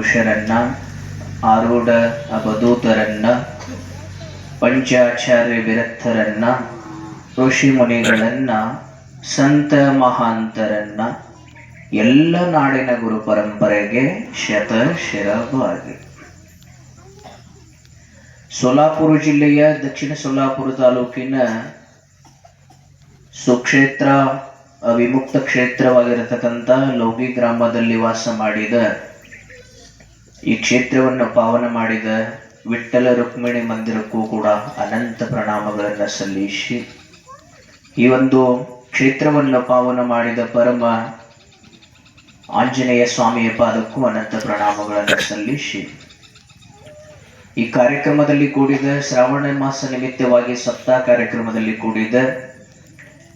ಪುರುಷರನ್ನ, ಆರೂಢ ಅವಧೂತರನ್ನ, ಪಂಚಾಚಾರ್ಯ ವಿರಕ್ತರನ್ನ, ಋಷಿ ಮುನಿಗಳನ್ನ, ಸಂತ ಮಹಾಂತರನ್ನ, ಎಲ್ಲ ನಾಡಿನ ಗುರು ಪರಂಪರೆಗೆ ಶತಶಿರವಾಗಿ. ಸೋಲಾಪುರ ಜಿಲ್ಲೆಯ ದಕ್ಷಿಣ ಸೋಲಾಪುರ ತಾಲೂಕಿನ ಸುಕ್ಷೇತ್ರ ವಿಮುಕ್ತ ಕ್ಷೇತ್ರವಾಗಿರತಕ್ಕಂಥ ಲೋಗಿ ಗ್ರಾಮದಲ್ಲಿ ವಾಸ ಮಾಡಿದ, ಈ ಕ್ಷೇತ್ರವನ್ನು ಪಾವನ ಮಾಡಿದ ವಿಠ್ಠಲ ರುಕ್ಮಿಣಿ ಮಂದಿರಕ್ಕೂ ಕೂಡ ಅನಂತ ಪ್ರಣಾಮಗಳನ್ನು ಸಲ್ಲಿಸಿ, ಈ ಒಂದು ಕ್ಷೇತ್ರವನ್ನು ಪಾವನ ಮಾಡಿದ ಪರಮ ಆಂಜನೇಯ ಸ್ವಾಮಿಯ ಪಾದಕ್ಕೂ ಅನಂತ ಪ್ರಣಾಮಗಳನ್ನು ಸಲ್ಲಿಸಿ, ಈ ಕಾರ್ಯಕ್ರಮದಲ್ಲಿ ಕೂಡಿದ ಶ್ರಾವಣ ಮಾಸ ನಿಮಿತ್ತವಾಗಿ ಸಪ್ತಾಹ ಕಾರ್ಯಕ್ರಮದಲ್ಲಿ ಕೂಡಿದ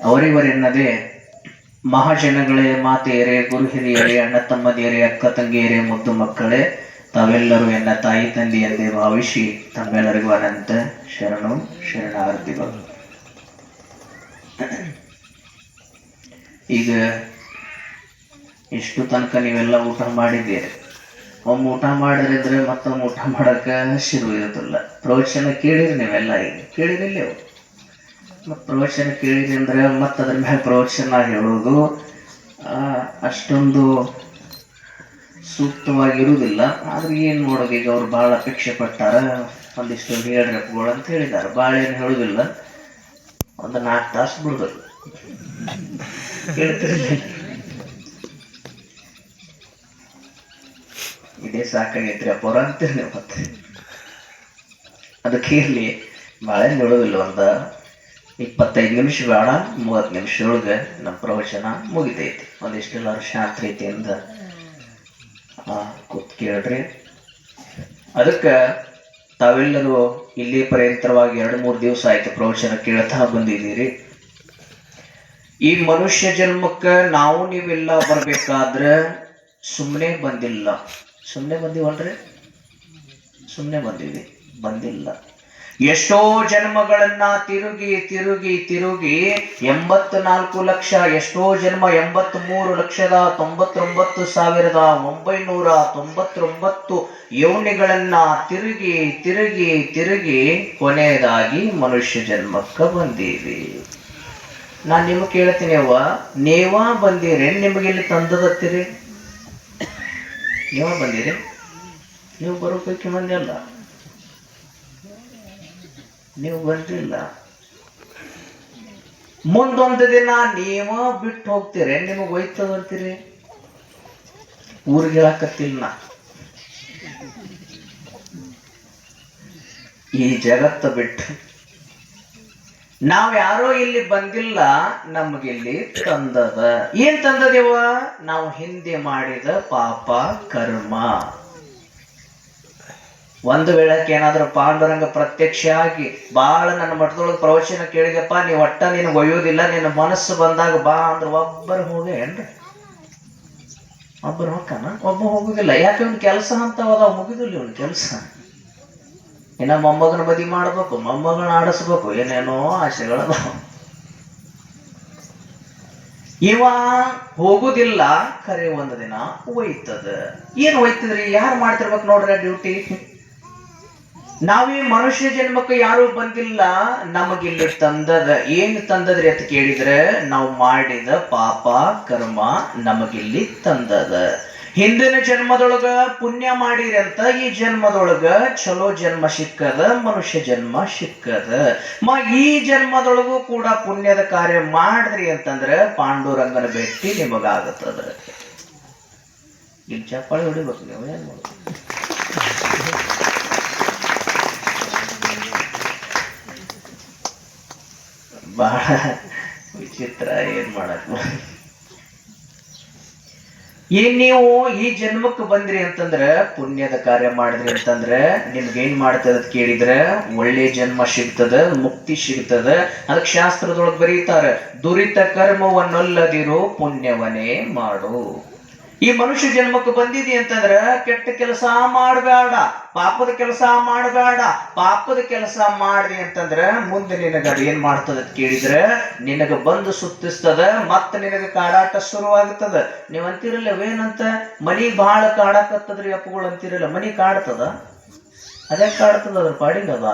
ಅವರಿವರೆನ್ನದೇ ಮಹಾಜನಗಳೇ, ಮಾತೆಯರೇ, ಗುರು ಹಿರಿಯರೇ, ಅಣ್ಣ ತಮ್ಮದಿಯರೇ, ಅಕ್ಕ ತಂಗಿಯರೇ, ಮುದ್ದು ಮಕ್ಕಳೇ, ತಾವೆಲ್ಲರೂ ಎನ್ನ ತಾಯಿ ತಂದೆ ಎಂದೇ ಭಾವಿಸಿ ತಮ್ಮೆಲ್ಲರಿಗೂ ಅನಂತ ಶರಣು ಶರಣಾರ್ಥಿಗಳು. ಈಗ ಇಷ್ಟು ತನಕ ನೀವೆಲ್ಲ ಊಟ ಮಾಡಿದ್ದೀರಿ. ಒಮ್ಮೆ ಊಟ ಮಾಡಿದ್ರೆ ಮತ್ತೊಮ್ಮೆ ಊಟ ಮಾಡಕ್ಕೆ ಹಸಿರು ಇರೋದಿಲ್ಲ. ಪ್ರವಚನ ಕೇಳಿರಿ ನೀವೆಲ್ಲ, ಈಗ ಕೇಳಿರಿಲ್ಲ. ಮತ್ತು ಪ್ರವಚನ ಕೇಳಿರಿ ಅಂದ್ರೆ ಮತ್ತೆ ಅದ್ರ ಮೇಲೆ ಪ್ರವಚನ ಹೇಳೋದು ಅಷ್ಟೊಂದು ಸೂಕ್ತವಾಗಿರುವುದಿಲ್ಲ. ಆದ್ರೆ ಏನು ಮಾಡೋದು, ಈಗ ಅವ್ರು ಭಾಳ ಅಪೇಕ್ಷೆ ಪಟ್ಟಾರ, ಒಂದಿಷ್ಟು ಹೇಳ್ರಪ್ಪಗಳು ಅಂತ ಹೇಳಿದ್ದಾರೆ. ಭಾಳ ಏನು ಹೇಳೋದಿಲ್ಲ, ಒಂದು 4 ತಾಸು ಬಿಡೋದು. ಕೇಳ್ತಿರಲಿಲ್ಲ, ಇದೇ ಸಾಕಾಗೈತ್ರಿ ಅಪ್ಪವ್ರ ಅಂತೀರಿ ನೀವು. ಮತ್ತೆ ಅದಕ್ಕೆ ಇರಲಿ, ಭಾಳ ಏನು ಹೇಳೋದಿಲ್ಲ. ಒಂದು 25 ನಿಮಿಷ ಬೇಡ, 30 ನಿಮಿಷದೊಳಗೆ ನಮ್ಮ ಪ್ರವಚನ ಮುಗಿತೈತಿ. ಒಂದಿಷ್ಟೆಲ್ಲರೂ ಶಾಂತ ರೀತಿಯಿಂದ ಕೂತ್ ಕೇಳ್ರಿ. ಅದಕ್ಕೆ ತಾವೆಲ್ಲರೂ ಇಲ್ಲಿ ಪರ್ಯಂತರವಾಗಿ 2-3 ದಿವಸ ಆಯ್ತು ಪ್ರವಚನ ಕೇಳ್ತಾ ಬಂದಿದ್ದೀರಿ. ಈ ಮನುಷ್ಯ ಜನ್ಮಕ್ಕೆ ನಾವು ನೀವೆಲ್ಲ ಬರ್ಬೇಕಾದ್ರೆ ಸುಮ್ಮನೆ ಬಂದಿಲ್ಲ. ಸುಮ್ಮನೆ ಬಂದೀವಲ್ರಿ? ಸುಮ್ಮನೆ ಬಂದಿಲ್ಲ. ಎಷ್ಟೋ ಜನ್ಮಗಳನ್ನ ತಿರುಗಿ 84 ಲಕ್ಷ, ಎಷ್ಟೋ ಜನ್ಮ 83,99,999 ಯೋನಿಗಳನ್ನ ತಿರುಗಿ ಕೊನೆಯದಾಗಿ ಮನುಷ್ಯ ಜನ್ಮಕ್ಕೆ ಬಂದೀವಿ. ನಾನು ನಿಮಗೆ ಕೇಳ್ತೀನಿ, ನೀವ ಬಂದಿರಿ, ನಿಮಗೆಲ್ಲಿ ತಂದದತ್ತೀರಿ? ನೀವ ಬಂದಿರಿ, ನೀವು ಬರೋಕೈಕಿ ಮಂದಿ ಅಲ್ಲ, ನೀವು ಬಂದಿಲ್ಲ. ಮುಂದೊಂದು ದಿನ ನೀವ ಬಿಟ್ಟು ಹೋಗ್ತೀರಿ, ನಿಮಗೆ ಒಯ್ತದಂತೀರಿ. ಊರಿಗೆ ಹೇಳಕತ್ತಿಲ್ಲ, ಈ ಜಗತ್ತ ಬಿಟ್ಟು ನಾವ್ ಯಾರೋ ಇಲ್ಲಿ ಬಂದಿಲ್ಲ, ನಮಗಿಲ್ಲಿ ತಂದದ. ಏನ್ ತಂದದೇವ? ನಾವು ಹಿಂದೆ ಮಾಡಿದ ಪಾಪ ಕರ್ಮ. ಒಂದು ವೇಳಕ್ಕೆ ಏನಾದ್ರೂ ಪಾಂಡುರಂಗ ಪ್ರತ್ಯಕ್ಷ ಆಗಿ ಬಾಳ ನನ್ನ ಮಠದೊಳಗೆ ಪ್ರವಚನ ಕೇಳಿದಪ್ಪ, ನೀವು ಒಟ್ಟ ನಿನಗೆ ಒಯ್ಯೋದಿಲ್ಲ, ನಿನ್ನ ಮನಸ್ಸು ಬಂದಾಗ ಬಾ ಅಂದ್ರೆ ಒಬ್ಬರು ಹೋಗಿ ಏನ್ರಿ? ಒಬ್ಬರು ಹೋಗ್ತಾನ? ಒಬ್ಬ ಹೋಗುದಿಲ್ಲ. ಯಾಕೆ ಇವ್ನ ಕೆಲಸ ಅಂತ ಅದಾವ, ಮುಗಿದಿಲ್ಲ ಇವ್ನ ಕೆಲಸ. ಇನ್ನ ಮೊಮ್ಮಗನ ಮದಿ ಮಾಡ್ಬೇಕು, ಮೊಮ್ಮಗನ ಆಡಿಸ್ಬೇಕು, ಏನೇನೋ ಆಸೆಗಳದಾವ. ಇವ ಹೋಗುದಿಲ್ಲ, ಖರೆ ಒಂದು ದಿನ ಒಯ್ತದ. ಏನ್ ಒಯ್ತದ್ರಿ? ಯಾರು ಮಾಡ್ತಿರ್ಬೇಕು ನೋಡ್ರಿ ಡ್ಯೂಟಿ? ನಾವೀ ಮನುಷ್ಯ ಜನ್ಮಕ್ಕೆ ಯಾರು ಬಂದಿಲ್ಲ, ನಮಗಿಲ್ಲಿ ತಂದದ. ಏನು ತಂದದ್ರಿ ಅಂತ ಕೇಳಿದ್ರೆ, ನಾವು ಮಾಡಿದ ಪಾಪ ಕರ್ಮ ನಮಗಿಲ್ಲಿ ತಂದದ. ಹಿಂದಿನ ಜನ್ಮದೊಳಗ ಪುಣ್ಯ ಮಾಡಿರಿ ಅಂತ ಈ ಜನ್ಮದೊಳಗ ಚಲೋ ಜನ್ಮ ಸಿಕ್ಕದ, ಮನುಷ್ಯ ಜನ್ಮ ಸಿಕ್ಕದ. ಈ ಜನ್ಮದೊಳಗೂ ಕೂಡ ಪುಣ್ಯದ ಕಾರ್ಯ ಮಾಡಿದ್ರಿ ಅಂತಂದ್ರೆ ಪಾಂಡುರಂಗನ ಭೇಟಿ ನಿಮಗಾಗತ್ತದ. ಇಲ್ಲಿ ಚಪ್ಪಾಳಿ ಹೊಡಿಬೇಕು ನೀವು. ಏನ್ ಮಾಡೋದು? ಬಹಳ ವಿಚಿತ್ರ. ಏನ್ ಮಾಡಕ್? ನೀವು ಈ ಜನ್ಮಕ್ಕೆ ಬಂದ್ರಿ ಅಂತಂದ್ರೆ, ಪುಣ್ಯದ ಕಾರ್ಯ ಮಾಡಿದ್ರಿ ಅಂತಂದ್ರೆ ನಿಮ್ಗೇನ್ ಮಾಡ್ತದ ಕೇಳಿದ್ರೆ, ಒಳ್ಳೆ ಜನ್ಮ ಸಿಗ್ತದ, ಮುಕ್ತಿ ಸಿಗ್ತದ. ಅದಕ್ಕೆ ಶಾಸ್ತ್ರದೊಳಗೆ ಬರೀತಾರೆ, ದುರಿತ ಕರ್ಮವನ್ನೊಲ್ಲದಿರೋ ಪುಣ್ಯವನ್ನೇ ಮಾಡು. ಈ ಮನುಷ್ಯ ಜನ್ಮಕ್ಕೆ ಬಂದಿದಿ ಅಂತಂದ್ರ ಕೆಟ್ಟ ಕೆಲಸ ಮಾಡಬೇಡ, ಪಾಪದ ಕೆಲಸ ಮಾಡಬೇಡ. ಪಾಪದ ಕೆಲಸ ಮಾಡ್ರಿ ಅಂತಂದ್ರ ಮುಂದೆ ನಿನಗ ಅದು ಏನ್ ಮಾಡ್ತದ ಅಂತ ಕೇಳಿದ್ರ ನಿನಗ ಬಂದು ಸುತ್ತಿಸ್ತದ, ಮತ್ತ ನಿನಗ ಕಾಡಾಟ ಶುರುವಾಗ್ತದ. ನೀವ್ ಅಂತಿರಲ್ಲ ಏನಂತ ಮನಿ ಬಹಳ ಕಾಡಾಕತ್ತದ್ರಿ ಅಪ್ಪಗಳು ಅಂತಿರಲ್ಲ, ಮನಿ ಕಾಡ್ತದ? ಅದೇ ಕಾಡ್ತದ, ಅದ್ರ ಪಾಡಿಗೆ ಅದ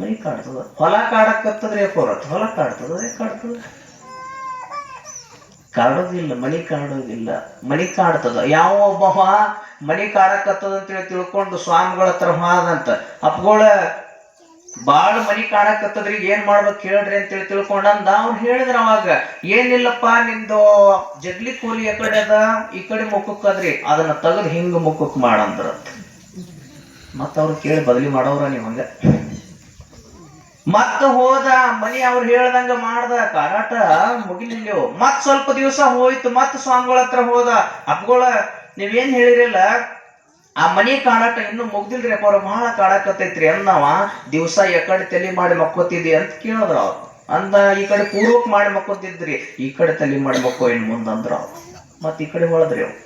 ಮನಿ ಕಾಡ್ತದ. ಹೊಲ ಕಾಡಕತ್ತದ್ರಿ ಅಪ್ಪ ಹೊಲ ಕಾಡ್ತದ, ಅದೇ ಕಾಡ್ತದ? ಕಾಡೋದಿಲ್ಲ, ಮನಿ ಕಾಡೋದಿಲ್ಲ, ಮನಿ ಕಾಡ್ತದ. ಯಾವ ಒಬ್ಬ ಮನಿ ಕಾಡಕತ್ತದ ಅಂತೇಳಿ ತಿಳ್ಕೊಂಡು ಸ್ವಾಮಿಗಳ ಹತ್ರ ಹೋದಂತ, ಅಪ್ಪಗಳ ಬಾಳ ಮನಿ ಕಾಡಕತ್ತದ್ರಿ ಏನ್ ಮಾಡ್ಬೇಕು ಹೇಳ್ರಿ ಅಂತೇಳಿ ತಿಳ್ಕೊಂಡಂದ. ಅವ್ರು ಹೇಳಿದ್ರ ಅವಾಗ, ಏನಿಲ್ಲಪ್ಪ ನಿಮ್ದು ಜಗ್ಲಿ ಕೂಲಿ ಎಕಡೆ ಅದ, ಈ ಕಡೆ ಮುಖಕ್ಕದ್ರಿ, ಅದನ್ನ ತೆಗೆದು ಹಿಂಗ ಮುಖಕ್ ಮಾಡಂದ್ರ. ಮತ್ತ ಅವ್ರು ಕೇಳಿ ಬದಲಿ ಮಾಡೋರ ನೀವ್ ಹಂಗ. ಮತ್ತ ಹೋದ ಮನಿ ಅವ್ರು ಹೇಳ್ದಂಗ ಮಾಡ್ದ, ಕಾರಾಟ ಮುಗಿಲಿಲ್ಲ. ಮತ್ ಸ್ವಲ್ಪ ದಿವಸ ಹೋಯ್ತು, ಮತ್ ಸ್ವಾಮಿಗಳ ಹತ್ರ ಹೋದ. ಅಪ್ಪಗಳ ನೀವೇನ್ ಹೇಳಿರಲ್ಲ ಆ ಮನಿ ಕಾಡಾಟ ಇನ್ನು ಮುಗ್ದಿಲ್ರಿ ಅಪ್ಪ, ಅವ್ರ ಬಹಳ ಕಾಡಾಕತ್ತೈತ್ರಿ ಅನ್ನವ. ದಿವಸ ಎಕಡೆ ತಲೆ ಮಾಡಿ ಮಕ್ಕೋತಿದ್ದಿ ಅಂತ ಕೇಳಿದ್ರ ಅವ್ರು. ಅಂದ ಈ ಕಡೆ ಪೂರ್ವಕ್ ಮಾಡಿ ಮಕ್ಕೋತಿದ್ರಿ, ಈ ಕಡೆ ತಲೆ ಮಾಡಿ ಮಕ್ಕೋ ಇನ್ ಮುಂದಂದ್ರ ಅವ್ರು. ಮತ್ ಈ ಕಡೆ ಹೊಳದ್ರಿ ಅವ್ರು.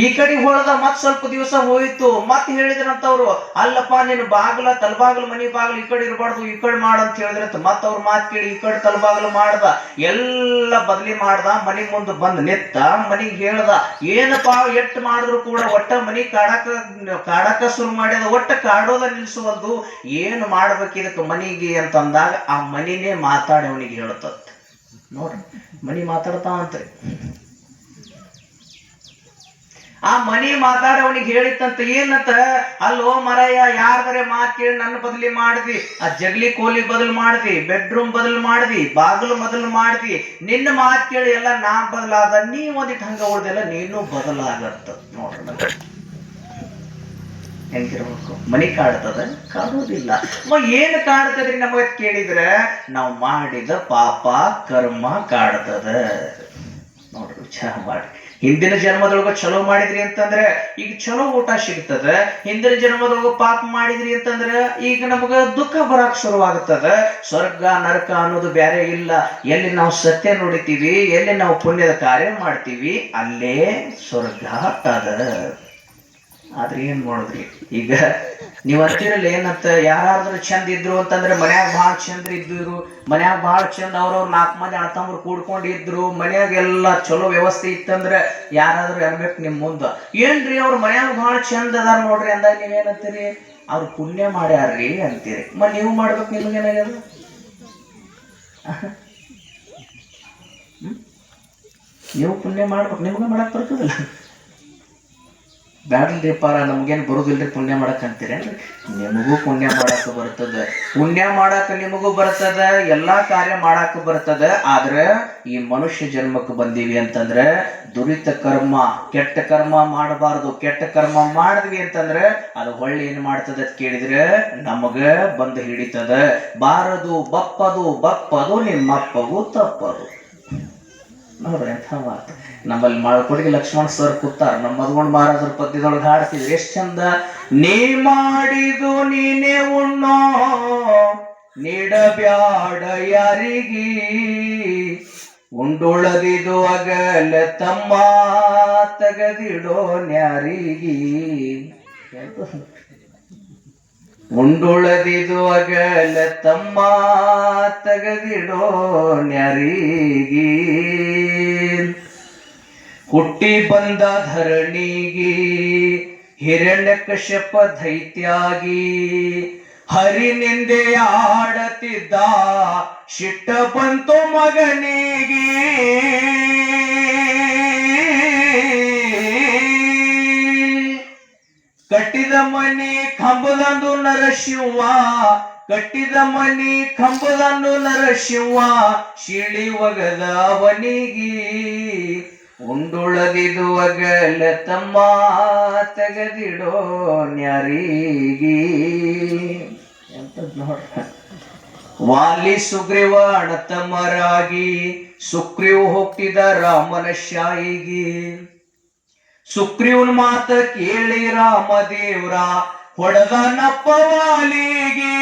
ಈ ಕಡೆ ಹೊಳದ ಮತ್ ಸ್ವಲ್ಪ ದಿವಸ ಹೋಯ್ತು, ಮತ್ ಹೇಳಿದ್ರಂತವ್ರು, ಅಲ್ಲಪ್ಪ ನೀನು ಬಾಗ್ಲ ತಲಬಾಗ್ಲು ಮನಿ ಬಾಗ್ಲು ಈ ಕಡೆ ಇರಬಾರ್ದು, ಈ ಕಡೆ ಮಾಡ ಅಂತ ಹೇಳಿದ್ರಂತ. ಮತ್ ಅವ್ರ ಮಾತ್ ಕೇಳಿ ಈ ಕಡೆ ತಲಬಾಗ್ಲು ಮಾಡ್ದ, ಎಲ್ಲ ಬದಲಿ ಮಾಡ್ದ. ಮನಿ ಮುಂದೆ ಬಂದ್ ನಿತ್ತ, ಮನಿಗ್ ಹೇಳ್ದ, ಏನಪ್ಪಾ ಎಟ್ಟು ಮಾಡಿದ್ರು ಕೂಡ ಒಟ್ಟ ಮನಿ ಕಾಡಾಕ ಶುರು ಮಾಡ್ಯದ, ಒಟ್ಟ ಕಾಡೋದ ನಿಲ್ಸುವಲ್ದು, ಏನು ಮಾಡ್ಬೇಕು ಇದಕ್ಕೆ ಮನಿಗೆ ಅಂತಂದಾಗ ಆ ಮನಿನೇ ಮಾತಾಡಿ ಅವನಿಗೆ ಹೇಳ್ತದ. ನೋಡ್ರಿ ಮನಿ ಮಾತಾಡ್ತಾವಂತ್ರಿ. ಆ ಮನಿ ಮಾತಾಡಿ ಅವನಿಗೆ ಹೇಳಿತ್ತಂತ, ಏನಂತ, ಅಲ್ಲೋ ಮರಯ್ಯ ಯಾರ್ದರೆ ಮಾತ್ ಕೇಳಿ ನನ್ನ ಬದಲಿ ಮಾಡ್ದಿ, ಆ ಜಗ್ಲಿ ಕೋಲಿ ಬದಲು ಮಾಡ್ದಿ, ಬೆಡ್ರೂಮ್ ಬದಲು ಮಾಡ್ದಿ, ಬಾಗಿಲು ಬದಲು ಮಾಡ್ದಿ, ನಿನ್ನ ಮಾತ್ ಕೇಳಿ ಎಲ್ಲ ನಾ ಬದಲಾದ, ನೀ ಒಂದಿಟ್ಟು ಹಂಗ ಉಳ್ದೆಲ್ಲ ನೀನು ಬದಲಾಗತ್ತ. ನೋಡ್ರಿ ಹೆಂಗಿರ್ಬೇಕು. ಮನಿ ಕಾಡ್ತದ? ಕಾಡೋದಿಲ್ಲ. ಏನು ಕಾಡ್ತದ್ರಿ ನಮಗ ಕೇಳಿದ್ರೆ ನಾವು ಮಾಡಿದ ಪಾಪ ಕರ್ಮ ಕಾಡ್ತದ. ನೋಡ್ರಿ ವಿಚಾರ ಮಾಡಿ. ಹಿಂದಿನ ಜನ್ಮದೊಳಗ ಚಲೋ ಮಾಡಿದ್ರಿ ಅಂತಂದ್ರೆ ಈಗ ಚಲೋ ಊಟ ಸಿಗ್ತದ. ಹಿಂದಿನ ಜನ್ಮದೊಳಗ ಪಾಪ ಮಾಡಿದ್ರಿ ಅಂತಂದ್ರ ಈಗ ನಮಗ ದುಃಖ ಬರಕ್ ಶುರುವಾಗುತ್ತದ. ಸ್ವರ್ಗ ನರಕ ಅನ್ನೋದು ಬೇರೆ ಇಲ್ಲ. ಎಲ್ಲಿ ನಾವು ಸತ್ಯ ನೋಡಿತೀವಿ, ಎಲ್ಲಿ ನಾವು ಪುಣ್ಯದ ಕಾರ್ಯ ಮಾಡ್ತೀವಿ, ಅಲ್ಲೇ ಸ್ವರ್ಗ ಅದ. ಆದ್ರೆ ಏನ್ ಮಾಡೋದ್ರಿ, ಈಗ ನೀವ್ ಅಂತಿರಲ್ಲ ಏನಂತ, ಯಾರಾದ್ರೂ ಚಂದ ಇದ್ರು ಅಂತಂದ್ರೆ ಮನ್ಯಾಗ ಬಹಳ ಚಂದ್ರ ಇದ್ರು, ಮನ್ಯಾಗ ಬಹಳ ಚಂದ ಅವ್ರವ್ರ 4 ಮಂದಿ ಅಣ್ಣತಮ್ಮರು ಕೂಡ್ಕೊಂಡಿದ್ರು, ಮನ್ಯಾಗ ಎಲ್ಲಾ ಚಲೋ ವ್ಯವಸ್ಥೆ ಇತ್ತಂದ್ರೆ ಯಾರಾದ್ರೂ ಅನ್ಬೇಕು ನಿಮ್ ಮುಂದ, ಏನ್ರಿ ಅವ್ರ ಮನ್ಯಾಗ ಬಹಳ ಚಂದ ಅದಾರ ನೋಡ್ರಿ ಅಂದಾಗ ನೀವೇನಂತೀರಿ, ಅವ್ರು ಪುಣ್ಯ ಮಾಡ್ಯಾರ್ರಿ ಅಂತೀರಿ. ನೀವು ಮಾಡ್ಬೇಕು, ನಿಮ್ಗೇನಾಗ್ಯದ? ನೀವು ಪುಣ್ಯ ಮಾಡ್ಬೇಕು, ನಿಮ್ಗೆ ಮಾಡಕ್ ಬರ್ತದಲ್ಲ. ಬ್ಯಾಡ್ರಿಪ್ಪಾರ ನಮ್ಗೇನ್ ಬರುದಿಲ್ರಿ ಪುಣ್ಯ ಮಾಡಕ್ ಅಂತೀರೇನ್ರಿ? ನಿಮಗೂ ಪುಣ್ಯ ಮಾಡಾಕ ಬರ್ತದ, ಪುಣ್ಯ ಮಾಡಾಕ ನಿಮಗೂ ಬರ್ತದ, ಎಲ್ಲಾ ಕಾರ್ಯ ಮಾಡಾಕ ಬರ್ತದ. ಆದ್ರ ಈ ಮನುಷ್ಯ ಜನ್ಮಕ್ಕೆ ಬಂದೀವಿ ಅಂತಂದ್ರೆ ದುರಿತ ಕರ್ಮ, ಕೆಟ್ಟ ಕರ್ಮ ಮಾಡಬಾರದು. ಕೆಟ್ಟ ಕರ್ಮ ಮಾಡಿದ್ವಿ ಅಂತಂದ್ರೆ ಅದು ಹೊಳ್ಳಿ ಏನ್ ಮಾಡ್ತದ ಅಂತ ಕೇಳಿದ್ರೆ ನಮಗ ಬಂದು ಹಿಡಿತದ. ಬಾರದು ಬಪ್ಪದು, ಬಪ್ಪದು ನಿಮ್ಮಪ್ಪಗೂ ತಪ್ಪದು. ನೋಡ್ರಿ ಎಂಥ ಮಾತು. ನಮ್ಮಲ್ಲಿ ಮಾಳ್ಕೊಡಿಗೆ ಲಕ್ಷ್ಮಣ್ ಸರ್ ಕೂತಾರ, ನಮ್ಮ ಮಧುಗೊಂಡ್ ಮಹಾರಾಜರ ಪದ್ಯದೊಳಗೆ ಹಾಡ್ತಿದ್ರು ಎಷ್ಟ್ ಚಂದ. ನೀ ಮಾಡಿದು ನೀನೇ ಉಣ್ಣೋ, ನೀಡಬ್ಯಾಡ ಯಾರಿಗಿ, ಉಂಡುಳದಿದು ಅಗಲ ತಮ್ಮ, ತೆಗದಿಡೋ ನ್ಯಾರಿಗಿ. ಉಂಡುಳದಿದು ಅಗಲ ತಮ್ಮ, ತೆಗದಿಡೋ ನ್ಯಾರಿಗಿ. ಹುಟ್ಟಿ ಬಂದ ಧರಣಿಗಿ ಹಿರಣ್ಯಕಶ್ಯಪ ದೈತ್ಯಾಗಿ, ಹರಿನಿಂದೆ ಆಡತಿದ್ದ ಶಿಟ್ಟ ಬಂತು ಮಗನಿಗೆ. ಕಟ್ಟಿದ ಮನಿ ಕಂಬದಂದು ನರಸಿಂಹ, ಕಟ್ಟಿದ ಮನಿ ಕಂಬದಂದು ನರಸಿಂಹ, ಶಿಳಿ ಒಗದ ಅವನಿಗಿ, ಉಂಡುಳದಿದು ಅಗಲ ತಮ್ಮ, ತೆಗದಿಡೋ ನ್ಯಾರಿಗಿ. ಎಂತದ್ ನೋಡ್ರ. ವಾಲಿ ಸುಗ್ರೀವ ಅಣತಮರಾಗಿ, ಸುಗ್ರೀವ್ ಹೋಗ್ತಿದ್ದ ರಾಮನ ಶಾಯಿಗಿ. ಸುಗ್ರೀವನ ಮಾತ ಕೇಳಿ ರಾಮದೇವ್ರ ಹೊಡೆದನಪ್ಪ ವಾಲಿಗಿ.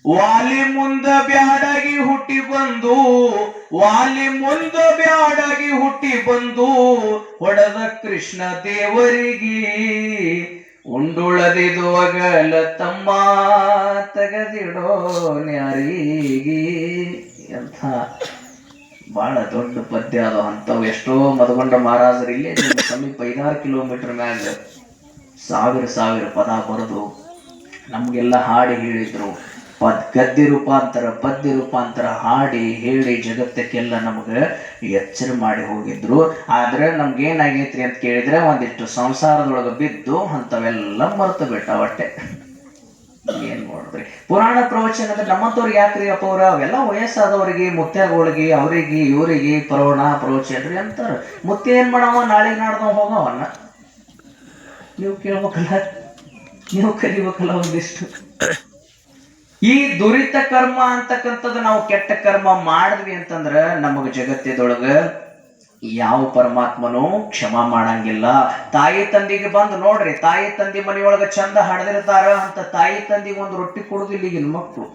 ವಾಲಿ ಮುಂದ ಬ್ಯಾಡಾಗಿ ಹುಟ್ಟಿ ಬಂದು ವಾಲಿ ಮುಂದ ಬ್ಯಾಡಾಗಿ ಹುಟ್ಟಿ ಬಂದು ಹೊಡೆದ ಕೃಷ್ಣ ದೇವರಿಗೆ ಉಂಡುಳದಿದು ಅಗಲ ತಮ್ಮ ತೆಗೆದಿಡೋ ನ್ಯಾರಿಗೆ ಎಂಥ ಬಹಳ ದೊಡ್ಡ ಪದ್ಯ ಅದು. ಅಂಥವು ಎಷ್ಟೋ ಮದಗೊಂಡ ಮಹಾರಾಜರು ಇಲ್ಲೇ ಸಮೀಪ 5-6 ಕಿಲೋಮೀಟರ್ ಮ್ಯಾಗ ಸಾವಿರ ಪದ ಬರೆದು ನಮಗೆಲ್ಲ ಹಾಡಿ ಹೇಳಿದ್ರು. ಗದ್ಯ ರೂಪಾಂತರ ಪದ್ಯ ರೂಪಾಂತರ ಹಾಡಿ ಹೇಳಿ ಜಗತ್ತಕ್ಕೆಲ್ಲ ನಮಗೆ ಎಚ್ಚರ ಮಾಡಿ ಹೋಗಿದ್ರು. ಆದ್ರೆ ನಮ್ಗೇನಾಗೈತ್ರಿ ಅಂತ ಕೇಳಿದ್ರೆ ಒಂದಿಷ್ಟು ಸಂಸಾರದೊಳಗೆ ಬಿದ್ದು ಅಂಥವೆಲ್ಲ ಮರೆತು ಬಿಟ್ಟ ಹೊಟ್ಟೆ. ಏನ್ ನೋಡಿದ್ರಿ ಪುರಾಣ ಪ್ರವಚನ ಅಂದ್ರೆ ನಮ್ಮಂತವ್ರಿಗೆ ಯಾಕ್ರಿ ಅಪ್ಪವ್ರ ಅವೆಲ್ಲ ವಯಸ್ಸಾದವ್ರಿಗೆ ಮುತ್ಯಾಗಳಿಗೆ ಅವರಿಗೆ ಇವರಿಗೆ ಪುರಾಣ ಪ್ರವಚನ ಅಂತಾರ. ಮುತ್ಯ ಏನ್ ಮಾಡವ ನಾಳೆ ನಾಡ್ದವ ಹೋಗವನ್ನ ನೀವು ಕೇಳ್ಬೇಕಲ್ಲ, ನೀವು ಕಲಿಬೇಕಲ್ಲ ಒಂದಿಷ್ಟು. ಈ ದುರಿತ ಕರ್ಮ ಅಂತಕ್ಕಂಥದ್ದು ನಾವು ಕೆಟ್ಟ ಕರ್ಮ ಮಾಡಿದ್ವಿ ಅಂತಂದ್ರ ನಮಗ ಜಗತ್ತದೊಳಗ ಯಾವ ಪರಮಾತ್ಮನು ಕ್ಷಮಾ ಮಾಡಂಗಿಲ್ಲ. ತಾಯಿ ತಂದಿಗೆ ಬಂದು ನೋಡ್ರಿ, ತಾಯಿ ತಂದಿ ಮನೆಯೊಳಗ ಚಂದ ಹಡ್ದಿರ್ತಾರ ಅಂತ ತಾಯಿ ತಂದಿಗೆ ಒಂದು ರೊಟ್ಟಿ ಕೊಡುದಿಲ್ಲ ಈಗಿನ ಮಕ್ಕಳು.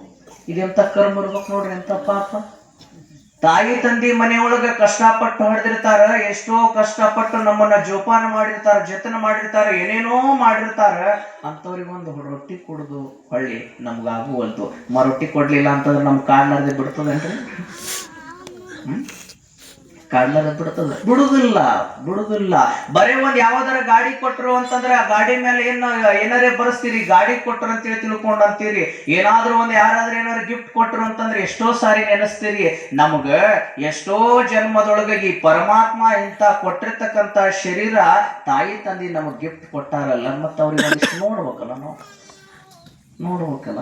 ಇದೆಂತ ಕರ್ಮ ಇರ್ಬೇಕು ನೋಡ್ರಿ, ಎಂತ ಪಾಪ. ತಾಯಿ ತಂದಿ ಮನೆಯೊಳಗ ಕಷ್ಟಪಟ್ಟು ಹಡ್ದಿರ್ತಾರ, ಎಷ್ಟೋ ಕಷ್ಟಪಟ್ಟು ನಮ್ಮನ್ನ ಜೋಪಾನ ಮಾಡಿರ್ತಾರ, ಜತನ ಮಾಡಿರ್ತಾರ, ಏನೇನೋ ಮಾಡಿರ್ತಾರ. ಅಂತವ್ರಿಗೆ ಒಂದು ರೊಟ್ಟಿ ಕೊಡುದು ಹೊಳ್ಳಿ ನಮ್ಗಾಗುವಲ್ತು. ರೊಟ್ಟಿ ಕೊಡ್ಲಿಲ್ಲ ಅಂತಂದ್ರೆ ನಮ್ ಕಾಡ್ಲಾರ್ದೆ ಬಿಡ್ತದೇನ್ರಿ? ಕಾಡ್ಲಾರ ಬಿಡುದಿಲ್ಲ. ಬರೇ ಒಂದ್ ಯಾವ್ದಾರ ಗಾಡಿ ಕೊಟ್ರು ಅಂತಂದ್ರೆ ಆ ಗಾಡಿ ಮೇಲೆ ಏನಾರೇ ಬರೆಸ್ತೀರಿ, ಗಾಡಿ ಕೊಟ್ರು ಅಂತೇಳಿ ತಿಳ್ಕೊಂಡ್ ಅಂತೀರಿ. ಏನಾದ್ರೂ ಒಂದ್ ಯಾರಾದ್ರೂ ಏನಾದ್ರು ಗಿಫ್ಟ್ ಕೊಟ್ರು ಅಂತಂದ್ರೆ ಎಷ್ಟೋ ಸಾರಿ ನೆನೆಸ್ತೀರಿ. ನಮಗ ಎಷ್ಟೋ ಜನ್ಮದೊಳಗೆ ಈ ಪರಮಾತ್ಮ ಇಂತ ಕೊಟ್ಟಿರ್ತಕ್ಕಂತ ಶರೀರ ತಾಯಿ ತಂದಿ ನಮಗ್ ಗಿಫ್ಟ್ ಕೊಟ್ಟಾರಲ್ಲ, ಮತ್ತ ಅವ್ರಿಗೆ ನೋಡ್ಬೇಕಲ್ಲ, ನೋಡ್ಬೇಕಲ್ಲ.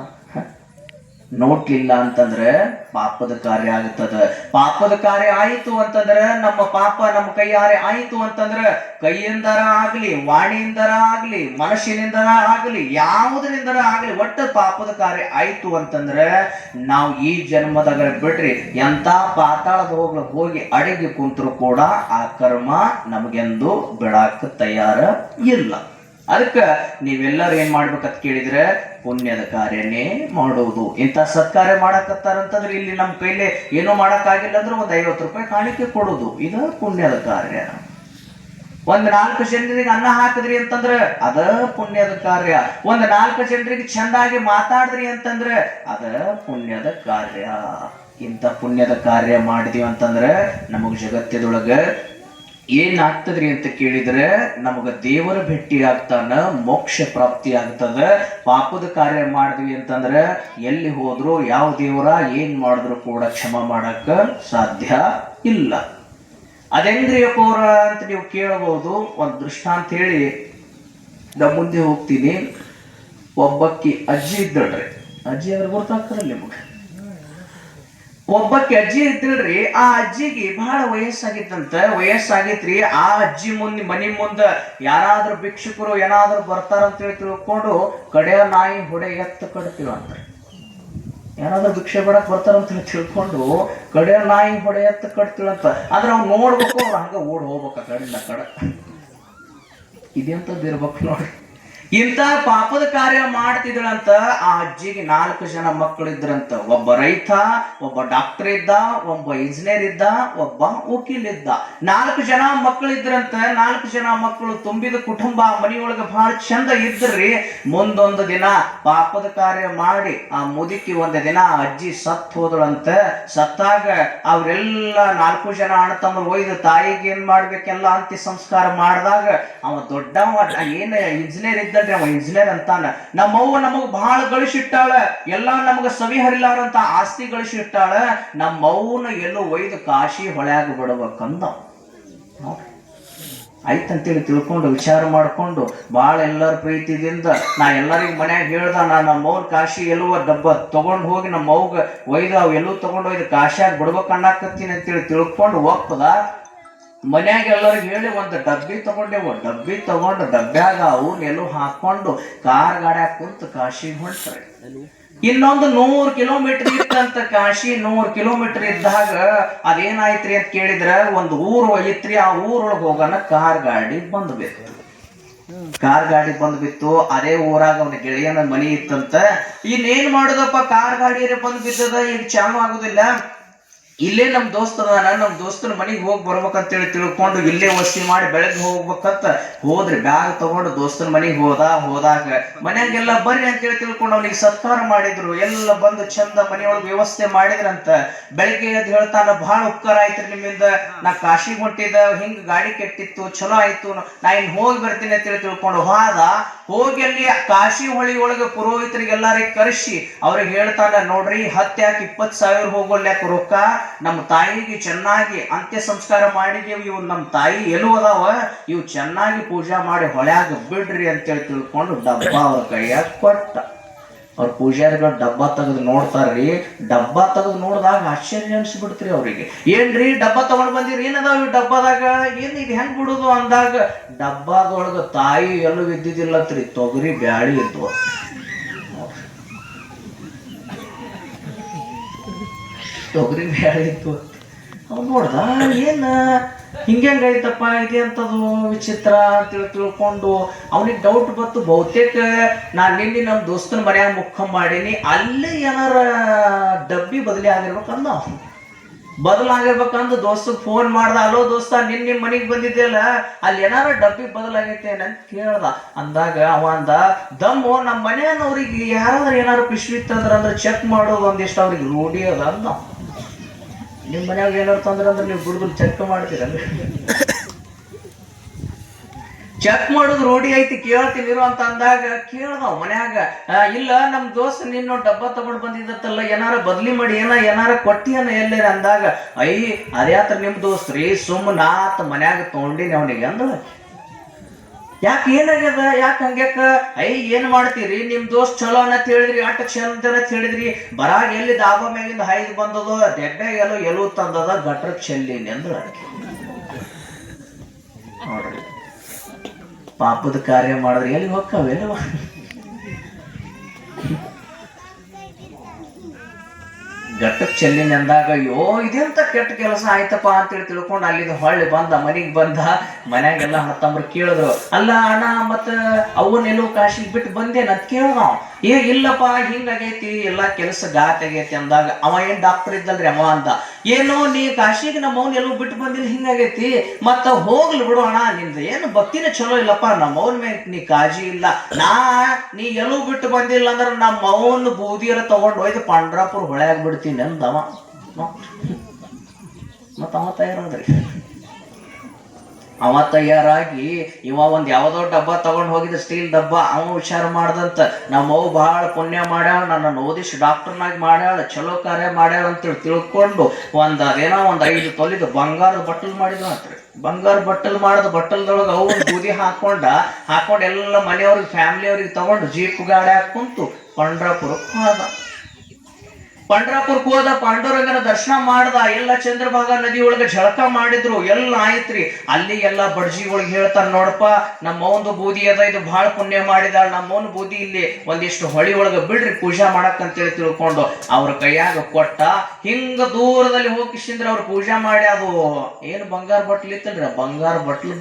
ನೋಡ್ಲಿಲ್ಲ ಅಂತಂದ್ರೆ ಪಾಪದ ಕಾರ್ಯ ಆಗುತ್ತದ. ಪಾಪದ ಕಾರ್ಯ ಆಯಿತು ಅಂತಂದ್ರೆ ನಮ್ಮ ಪಾಪ ನಮ್ಮ ಕೈಯಾರೆ ಆಯಿತು ಅಂತಂದ್ರೆ ಕೈಯಿಂದರ ಆಗ್ಲಿ, ವಾಣಿಯಿಂದರ ಆಗ್ಲಿ, ಮನಸ್ಸಿನಿಂದರ ಆಗ್ಲಿ, ಯಾವುದರಿಂದರ ಆಗ್ಲಿ, ಒಟ್ಟು ಪಾಪದ ಕಾರ್ಯ ಆಯ್ತು ಅಂತಂದ್ರೆ ನಾವು ಈ ಜನ್ಮದಾಗ ಬಿಡ್ರಿ ಎಂತ ಪಾತಾಳದ ಹೋಗಿ ಅಡಗಿ ಕುಂತರು ಕೂಡ ಆ ಕರ್ಮ ನಮಗೆಂದು ಬಿಡಾಕ ತಯಾರ ಇಲ್ಲ. ಅದಕ್ಕೆ ನೀವೆಲ್ಲರೂ ಏನ್ ಮಾಡ್ಬೇಕಂತ ಕೇಳಿದ್ರೆ ಪುಣ್ಯದ ಕಾರ್ಯನೇ ಮಾಡೋದು. ಇಂಥ ಸತ್ಕಾರ್ಯ ಮಾಡಕತ್ತಾರಂತಂದ್ರೆ ಇಲ್ಲಿ ನಮ್ಮ ಕೈಲಿ ಏನೋ ಮಾಡಕ್ಕಾಗಿಲ್ಲ ಅಂದ್ರೆ ಒಂದು 50 ರೂಪಾಯಿ ಕಾಣಿಕೆ ಕೊಡೋದು, ಇದು ಪುಣ್ಯದ ಕಾರ್ಯ. ಒಂದ್ 4 ಜನರಿಗೆ ಅನ್ನ ಹಾಕಿದ್ರಿ ಅಂತಂದ್ರೆ ಅದ ಪುಣ್ಯದ ಕಾರ್ಯ. ಒಂದ್ 4 ಜನರಿಗೆ ಚಂದಾಗಿ ಮಾತಾಡಿದ್ರಿ ಅಂತಂದ್ರೆ ಅದ ಪುಣ್ಯದ ಕಾರ್ಯ. ಇಂಥ ಪುಣ್ಯದ ಕಾರ್ಯ ಮಾಡಿದೀವಿ ಅಂತಂದ್ರೆ ನಮಗ್ ಜಗತ್ತದೊಳಗ ಏನಾಗ್ತದ್ರಿ ಅಂತ ಕೇಳಿದ್ರೆ ನಮಗ ದೇವರ ಭೇಟಿ ಆಗ್ತಾನ, ಮೋಕ್ಷ ಪ್ರಾಪ್ತಿ ಆಗ್ತದ. ಪಾಪದ ಕಾರ್ಯ ಮಾಡಿದ್ವಿ ಅಂತಂದ್ರೆ ಎಲ್ಲಿ ಹೋದ್ರು ಯಾವ ದೇವರ ಏನ್ ಮಾಡಿದ್ರು ಕೂಡ ಕ್ಷಮಾ ಮಾಡಕ ಸಾಧ್ಯ ಇಲ್ಲ. ಅದೆಂಗ್ರಿ ಅಪ್ಪವ್ರ ಅಂತ ನೀವು ಕೇಳಬಹುದು. ಒಂದು ದೃಷ್ಟಾಂತ ಹೇಳಿ ನಾ ಮುಂದೆ ಹೋಗ್ತೀನಿ. ಒಬ್ಬಕ್ಕಿ ಅಜ್ಜಿ ಇದ್ದಳ್ರಿ, ಅಜ್ಜಿ ಅವ್ರಿಗೆ ಗೊತ್ತಾಗ್ತಾರಲ್ಲ ನಿಮಗೆ. ಒಬ್ಬಕ್ಕೆ ಅಜ್ಜಿ ಇದ್ದಿಲ್ರಿ. ಆ ಅಜ್ಜಿಗೆ ಬಹಳ ವಯಸ್ಸಾಗಿತ್ರಿ. ಆ ಅಜ್ಜಿ ಮನಿ ಮುಂದ ಯಾರಾದ್ರೂ ಭಿಕ್ಷುಕರು ಏನಾದ್ರೂ ಬರ್ತಾರಂತೇಳಿ ತಿಳ್ಕೊಂಡು ಕಡೆಯ ನಾಯಿ ಹೊಡೆ ಎತ್ತ ಕಟ್ತೀವಂತ. ಯಾರಾದ್ರೂ ಭಿಕ್ಷೆ ಬಿಡಕ್ ಬರ್ತಾರಂತ ತಿಳ್ಕೊಂಡು ಕಡೆಯ ನಾಯಿ ಹೊಡೆ ಎತ್ತ ಕಟ್ತೀವಂತ. ಆದ್ರೆ ಅವ್ನು ನೋಡ್ಬೇಕು, ಅವ್ರು ಹಂಗ ಓಡ್ ಹೋಗ್ಬೇಕ ಕಡಿನ ಕಡೆ. ಇದೆಂತದ್ದು ಇರ್ಬೇಕು ನೋಡಿ. ಇಂಥ ಪಾಪದ ಕಾರ್ಯ ಮಾಡ್ತಿದ್ರಂತ. ಆ ಅಜ್ಜಿಗೆ 4 ಜನ ಮಕ್ಕಳಿದ್ರಂತ. ಒಬ್ಬ ರೈತ, ಒಬ್ಬ ಡಾಕ್ಟರ್ ಇದ್ದ, ಒಬ್ಬ ಇಂಜಿನಿಯರ್ ಇದ್ದ, ಒಬ್ಬ ವಕೀಲ್ ಇದ್ದ. 4 ಜನ ಮಕ್ಕಳಿದ್ರಂತ. 4 ಜನ ಮಕ್ಕಳು ತುಂಬಿದ ಕುಟುಂಬ, ಮನೆಯೊಳಗೆ ಬಹಳ ಚಂದ ಇದ್ರಿ. ಮುಂದೊಂದು ದಿನ ಪಾಪದ ಕಾರ್ಯ ಮಾಡಿ ಆ ಮುದುಕಿ ಒಂದು ದಿನ ಅಜ್ಜಿ ಸತ್ ಹೋದಳಂತ. ಸತ್ತಾಗ ಅವ್ರೆಲ್ಲ 4 ಜನ ಅಣ್ಣ ತಮ್ಮರು ಒಯ್ದು ತಾಯಿಗೆ ಏನ್ ಮಾಡ್ಬೇಕೆಲ್ಲ ಅಂತಿ ಸಂಸ್ಕಾರ ಮಾಡಿದಾಗ ಅವ ದೊಡ್ಡವ ಏನ್ ಇಂಜಿನಿಯರ್ ಇದ್ದ, ಅವ ಇಂಜಿನಿಯರ್ ಅಂತಾನ. ನಮ್ಮವ್ವ ನಮಗ್ ಬಹಳ ಗಳಿಸಿಟ್ಟಾಳ, ಎಲ್ಲಾ ನಮಗ ಸವಿ ಹರಿಲಾರಂತ ಆಸ್ತಿ ಗಳಿಸಿಟ್ಟಾಳ. ನಮ್ಮವ್ವನ ಎಲ್ಲೋ ಒಯ್ದು ಕಾಶಿ ಹೊಳ್ಯಾಗ ಬಿಡ್ಬೇಕಂದ. ಆಯ್ತಂತೇಳಿ ತಿಳ್ಕೊಂಡು ವಿಚಾರ ಮಾಡ್ಕೊಂಡು ಬಹಳ ಎಲ್ಲರ ಪ್ರೀತಿದಿಂದ ನಾ ಎಲ್ಲರಿಗೂ ಮನ್ಯಾಗ ಹೇಳ್ದ, ನಮ್ಮವ್ನ ಕಾಶಿ ಎಲ್ಲುವ ಡಬ್ಬ ತಗೊಂಡ್ ಹೋಗಿ ನಮ್ಮವ್ಗ ಒಯ್ದು ಅವ್ ಎಲ್ಲೂ ತಗೊಂಡ್ ಒಯ್ದು ಕಾಶಿಯಾಗ ಬಿಡ್ಬೇಕ ಅನ್ನಕತ್ತೀನಿ ಅಂತೇಳಿ ತಿಳ್ಕೊಂಡು ಒಪ್ಪದ. ಮನ್ಯಾಗ ಎಲ್ಲರಿಗೂ ಹೇಳಿ ಒಂದು ಡಬ್ಬಿ ತಗೊಂಡೆವು. ಡಬ್ಬಿ ತಗೊಂಡು ಡಬ್ಬ್ಯಾಗ ಅವ್ನ ಎಲ್ಲೂ ಹಾಕೊಂಡು ಕಾರ್ ಗಾಡ್ಯಾಗ ಕುಂತು ಕಾಶಿಗೆ ಹೊಂಟ್ರಿ. ಇನ್ನೊಂದು 100 ಕಿಲೋಮೀಟರ್ ಇತ್ತಂತ ಕಾಶಿ. 100 ಕಿಲೋಮೀಟರ್ ಇದ್ದಾಗ ಅದೇನಾಯ್ತ್ರಿ ಅಂತ ಕೇಳಿದ್ರ ಒಂದು ಊರು ಐತ್ರಿ. ಆ ಊರೊಳಗೆ ಹೋಗೋಣ ಕಾರ್ ಗಾಡಿ ಬಂದ್ಬೇಕು. ಕಾರ್ ಗಾಡಿ ಬಂದ್ ಬಿತ್ತು. ಅದೇ ಊರಾಗ ಅವನ ಗೆಳೆಯನ ಮನಿ ಇತ್ತಂತ. ಇನ್ನೇನ್ ಮಾಡುದಪ್ಪ, ಕಾರ್ ಗಾಡಿಯರೇ ಬಂದ್ ಬಿದ್ದದ, ಈಗ ಚಾಲು ಆಗುದಿಲ್ಲ. ಇಲ್ಲೇ ನಮ್ ದೋಸ್ತ ಅದಾನ, ನಮ್ ದೋಸ್ತನ ಮನಿಗ್ ಹೋಗಿ ಬರ್ಬೇಕಂತೇಳಿ ತಿಳ್ಕೊಂಡು ಇಲ್ಲೇ ವಸ್ತಿ ಮಾಡಿ ಬೆಳಗ್ಗೆ ಹೋಗ್ಬೇಕಂತ ಹೋದ್ರಿ. ಬ್ಯಾಗ್ ತಗೊಂಡು ದೋಸ್ತನ ಮನಿಗ್ ಹೋದಾಗ ಮನ್ಯಾಗೆಲ್ಲ ಬರ್ರಿ ಅಂತೇಳಿ ತಿಳ್ಕೊಂಡು ಅವನಿಗೆ ಸತ್ಕಾರ ಮಾಡಿದ್ರು. ಎಲ್ಲ ಬಂದು ಚಂದ ಮನೆಯೊಳಗೆ ವ್ಯವಸ್ಥೆ ಮಾಡಿದ್ರಂತ. ಬೆಳಿಗ್ಗೆ ಎದ್ದು ಹೇಳ್ತಾನ, ಬಹಳ ಉಪಕಾರ ಆಯ್ತ್ರಿ ನಿಮ್ಮಿಂದ, ನಾ ಕಾಶಿಗೆ ಹೊಂಟಿದ್ದ, ಹಿಂಗ್ ಗಾಡಿ ಕೆಟ್ಟಿತ್ತು, ಚಲೋ ಆಯ್ತು, ನಾ ಇನ್ ಹೋಗಿ ಬರ್ತೀನಿ ಅಂತೇಳಿ ತಿಳ್ಕೊಂಡು ಹೋಗಿ ಅಲ್ಲಿ ಕಾಶಿ ಹೊಳಿ ಒಳಗೆ ಪುರೋಹಿತರಿಗೆ ಎಲ್ಲಾರಿಗೆ ಕರೆಸಿ ಅವ್ರಿಗೆ ಹೇಳ್ತಾನ, ನೋಡ್ರಿ 10 ಯಾಕೆ 20,000 ಹೋಗೋಲ್ಯಾಕ ರೊಕ್ಕ, ನಮ್ಮ ತಾಯಿಗೆ ಚೆನ್ನಾಗಿ ಅಂತ್ಯ ಸಂಸ್ಕಾರ ಮಾಡಿದೀವಿ, ಇವ್ ನಮ್ಮ ತಾಯಿ ಎಲ್ಲೂ ಅದಾವ, ಇವ್ ಚೆನ್ನಾಗಿ ಪೂಜಾ ಮಾಡಿ ಹೊಳ್ಯಾಗ ಬಿಡ್ರಿ ಅಂತೇಳಿ ತಿಳ್ಕೊಂಡು ಡಬ್ಬ ಅವ್ರ ಕೈಯಾಗ ಕೊಟ್ಟ. ಅವ್ರ ಪೂಜಾರಿಗಳು ಡಬ್ಬ ತೆಗೆದು ನೋಡ್ತಾರ್ರಿ. ಡಬ್ಬ ತೆಗೆದು ನೋಡಿದಾಗ ಆಶ್ಚರ್ಯ ಅನ್ಸ್ಬಿಡ್ತ್ರಿ ಅವ್ರಿಗೆ. ಏನ್ರಿ ಡಬ್ಬ ತಗೊಂಡ್ ಬಂದಿರಿ, ಏನದಾವ ಈ ಡಬ್ಬದಾಗ, ಏನ್ ಇದು ಹೆಂಗ್ ಬಿಡುದು ಅಂದಾಗ ಡಬ್ಬದೊಳಗ ತಾಯಿ ಎಲ್ಲೂ ಇದ್ದಿದ್ದಿಲ್ಲತ್ರಿ, ತೊಗರಿ ಬ್ಯಾಳಿ ಇದ್ವು. ತೊಗರಿ ಬ್ಯಾಳಿ ಇತ್ತು. ಅವ್ನು ನೋಡ್ದ, ಏನ ಹಿಂಗೈತಪ್ಪ, ಇದೆ ಅಂತದು ವಿಚಿತ್ರ ಅಂತೇಳಿ ತಿಳ್ಕೊಂಡು ಅವನಿಗೆ ಡೌಟ್ ಬಂತು. ಬಹುತೇಕ ನಾನು ನಿನ್ನೆ ನಮ್ಮ ದೋಸ್ತನ ಮನ್ಯಾಗ ಮುಖ ಮಾಡೀನಿ, ಅಲ್ಲಿ ಏನಾರ ಡಬ್ಬಿ ಬದಲಿ ಆಗಿರ್ಬೇಕಂದ. ಬದಲಾಗಿರ್ಬೇಕಂದು ದೋಸ್ತಗ್ ಫೋನ್ ಮಾಡ್ದ, ಅಲೋ ದೋಸ್ತ, ನಿಮ್ ಮನಿಗ್ ಬಂದಿದ್ದೆಲ್ಲ, ಅಲ್ಲಿ ಏನಾರ ಡಬ್ಬಿ ಬದಲಾಗೈತೆ ಅಂತ ಕೇಳ್ದ. ಅಂದಾಗ ಅವ ಅಂದ, ದಮ್ಮು ನಮ್ಮ ಮನೆಯವ್ರಿಗೆ ಯಾರಾದ್ರೂ ಏನಾರು ಪಿಶ್ವಿ ತಂದ್ರೆ ಚೆಕ್ ಮಾಡೋದು ಒಂದಿಷ್ಟು ಅವ್ರಿಗೆ ರೂಢಿ ಅದ ಅಂದ. ನಿಮ್ಮ ಮನ್ಯಾಗ ಏನಾರು ತಂದ್ರೆ ನೀವು ಬಿಡುದು ಚೆಕ್ ಮಾಡ್ತೀರಲ್ಲ, ಚೆಕ್ ಮಾಡೋದು ರೂಢಿ ಐತಿ, ಕೇಳ್ತೀನಿರು ಅಂತ ಅಂದಾಗ ಕೇಳ್ದವ್ ಮನ್ಯಾಗ, ಇಲ್ಲ ನಮ್ ದೋಸ್ತ್ ನಿನ್ನ ಡಬ್ಬ ತಗೊಂಡ್ ಬಂದಿದ್ದತ್ತಲ್ಲ, ಏನಾರ ಬದ್ಲಿ ಮಾಡಿ ಏನಾರ ಕೊಟ್ಟಿಯನ ಎಲ್ಲೇರ ಅಂದಾಗ, ಅದ್ಯಾತ್ರ ನಿಮ್ ದೋಸ್ತ್ರಿ, ಸುಮ್ಮನಾತ್ ಮನ್ಯಾಗ ತಗೊಂಡಿನಿ ಅವನಿಗೆ ಅಂದ. ಯಾಕೆ ಏನಾಗ್ಯದ, ಯಾಕೆ ಹಂಗ್ಯಾಕ, ಏನ್ ಮಾಡ್ತೀರಿ, ನಿಮ್ ದೋಸ್ತ್ ಚಲೋ ಅನ್ನತ್ ಹೇಳಿದ್ರಿ, ಆಟ ಚಂದ ಅಂತ ಹೇಳಿದ್ರಿ, ಬರಾಗ ಎಲ್ಲಿ ದಾಬಾ ಮ್ಯಾಗಿಂದ ಹಾಯ್ದು ಬಂದದೋ, ದೆಬ್ಬೆಗೆಲ್ಲೋ ಎಲ್ಲೂ ತಂದದ, ಗಟ್ರಕ್ ಚೆಲ್ಲಿನಿ ಅಂದ್ರ. ನೋಡ್ರಿ, ಪಾಪದ ಕಾರ್ಯ ಮಾಡಿದ್ರೆ ಎಲ್ಲಿ ಹೋಗ್ತಾವೆಲ್ಲವ. ಗಟ್ಟಕ್ ಚೆಲ್ಲಿನ ಅಂದಾಗ, ಅಯ್ಯೋ ಇದೆಂತ ಕೆಟ್ಟ ಕೆಲಸ ಆಯ್ತಪ್ಪ ಅಂತೇಳಿ ತಿಳ್ಕೊಂಡು ಅಲ್ಲಿಂದ ಹೊಳ್ಳಿ ಬಂದ, ಮನಿಗ್ ಬಂದ. ಮನ್ಯಾಗೆಲ್ಲ ಹತ್ತಂಬ್ರು ಕೇಳಿದ್ರು, ಅಲ್ಲ ಅಣ್ಣ ಮತ್ತ ಅವನ್ನೆಲ್ಲೋ ಕಾಶಿಗೆ ಬಿಟ್ಟು ಬಂದೇನಂತ ಕೇಳ್ದ. ಇಲ್ಲಪ್ಪ ಹಿಂಗಾಗೈತಿ, ಎಲ್ಲಾ ಕೆಲಸ ಗಾತ್ ಆಗೈತಿ ಅಂದಾಗ, ಅವ ಏನ್ ಡಾಕ್ಟರ್ ಇದ್ದಲ್ರಿ ಅವ ಅಂದ, ಏನೋ ನೀ ಕಾಶಿಗೆ ನಮ್ಮ ಅವ್ನ ಎಲ್ಲೂ ಬಿಟ್ಟು ಬಂದಿಲ್ಲ, ಹಿಂಗಾಗೈತಿ, ಮತ್ತ ಹೋಗ್ಲಿ ಬಿಡು ಅಣ್ಣ, ನಿಮ್ದು ಏನು ಭಕ್ತಿನ ಚಲೋ ಇಲ್ಲಪ್ಪ, ನಮ್ಮ ಅವ್ನ ಮೇಲೆ ನೀ ಕಾಳಜಿ ಇಲ್ಲ, ನೀ ಎಲ್ಲೂ ಬಿಟ್ಟು ಬಂದಿಲ್ಲ ಅಂದ್ರೆ ನಮ್ಮ ಅವ್ನ ಬೂದಿಯರ ತಗೊಂಡು ಹೋಯ್ತು ಪಂಡ್ರಾಪುರ ಹೊಳ್ಯಾಗ ಬಿಡ್ತೀನಿ ಅಂದವ. ಮತ್ತ ಅವ ತಯಾರಾದ್ರಿ. ಅವ ತಯಾರಾಗಿ ಇವ ಒಂದ್ ಯಾವ್ದೋ ಡಬ್ಬ ತಗೊಂಡ್ ಹೋಗಿದ, ಸ್ಟೀಲ್ ಡಬ್ಬ. ಅವ ವಿಚಾರ ಮಾಡ್ದಂತ, ನಮ್ಮವ್ ಬಹಳ ಪುಣ್ಯ ಮಾಡ್ಯಾಳ, ನನ್ನ ಓದಿಸಿ ಡಾಕ್ಟರ್ನಾಗಿ ಮಾಡ್ಯಾಳ, ಚಲೋ ಕಾರ್ಯ ಮಾಡ್ಯಾಳ ಅಂತೇಳಿ ತಿಳ್ಕೊಂಡು ಒಂದ್ 5 ತೊಲಿದ ಬಂಗಾರದ ಬಟ್ಟಲ್ ಮಾಡಿದ್ವ ಅಂತ್ರಿ. ಬಂಗಾರ ಬಟ್ಟಲ್ ಮಾಡಿದ ಬಟ್ಟಲ್ದೊಳಗೆ ಅವು ಬೂದಿ ಹಾಕೊಂಡು ಎಲ್ಲ ಮನೆಯವ್ರಿಗೆ ಫ್ಯಾಮಿಲಿಯವ್ರಿಗೆ ತಗೊಂಡು ಜೀಪ್ ಗಾಡಿ ಹಾಕುಂತು ಪಂಡ್ರಾಪುರಕ್ಕೆ ಹೋದ. ಪಂಡ್ರಾಪುರಕ್ಕೆ ಹೋದ, ಪಾಂಡುರಂಗನ ದರ್ಶನ ಮಾಡ್ದ. ಎಲ್ಲ ಚಂದ್ರಭಾಗಾ ನದಿ ಒಳಗೆ ಜಳಕ ಮಾಡಿದ್ರು, ಎಲ್ಲ ಆಯ್ತ್ರಿ. ಅಲ್ಲಿ ಎಲ್ಲ ಬಡ್ಜಿಗಳಿಗೆ ಹೇಳ್ತಾರ, ನೋಡಪ್ಪ ನಮ್ಮ ಒಂದು ಬೂದಿ ಅದ, ಇದು ಬಹಳ ಪುಣ್ಯ ಮಾಡಿದಾಳ, ನಮ್ಮವನ್ ಬೂದಿ ಇಲ್ಲಿ ಒಂದಿಷ್ಟು ಹೊಳಿ ಒಳಗೆ ಬಿಡ್ರಿ ಪೂಜಾ ಮಾಡಕ್ ಅಂತೇಳಿ ತಿಳ್ಕೊಂಡು ಅವ್ರ ಕೈಯಾಗ ಕೊಟ್ಟ. ಹಿಂಗ ದೂರದಲ್ಲಿ ಹೋಗಿಸಿಂದ್ರ ಅವ್ರ ಪೂಜಾ ಮಾಡಿ ಅದು ಏನು ಬಂಗಾರ ಬಟ್ಲು ಇತ್ತಲ್ರಿ, ಬಂಗಾರ ಬಟ್ಲು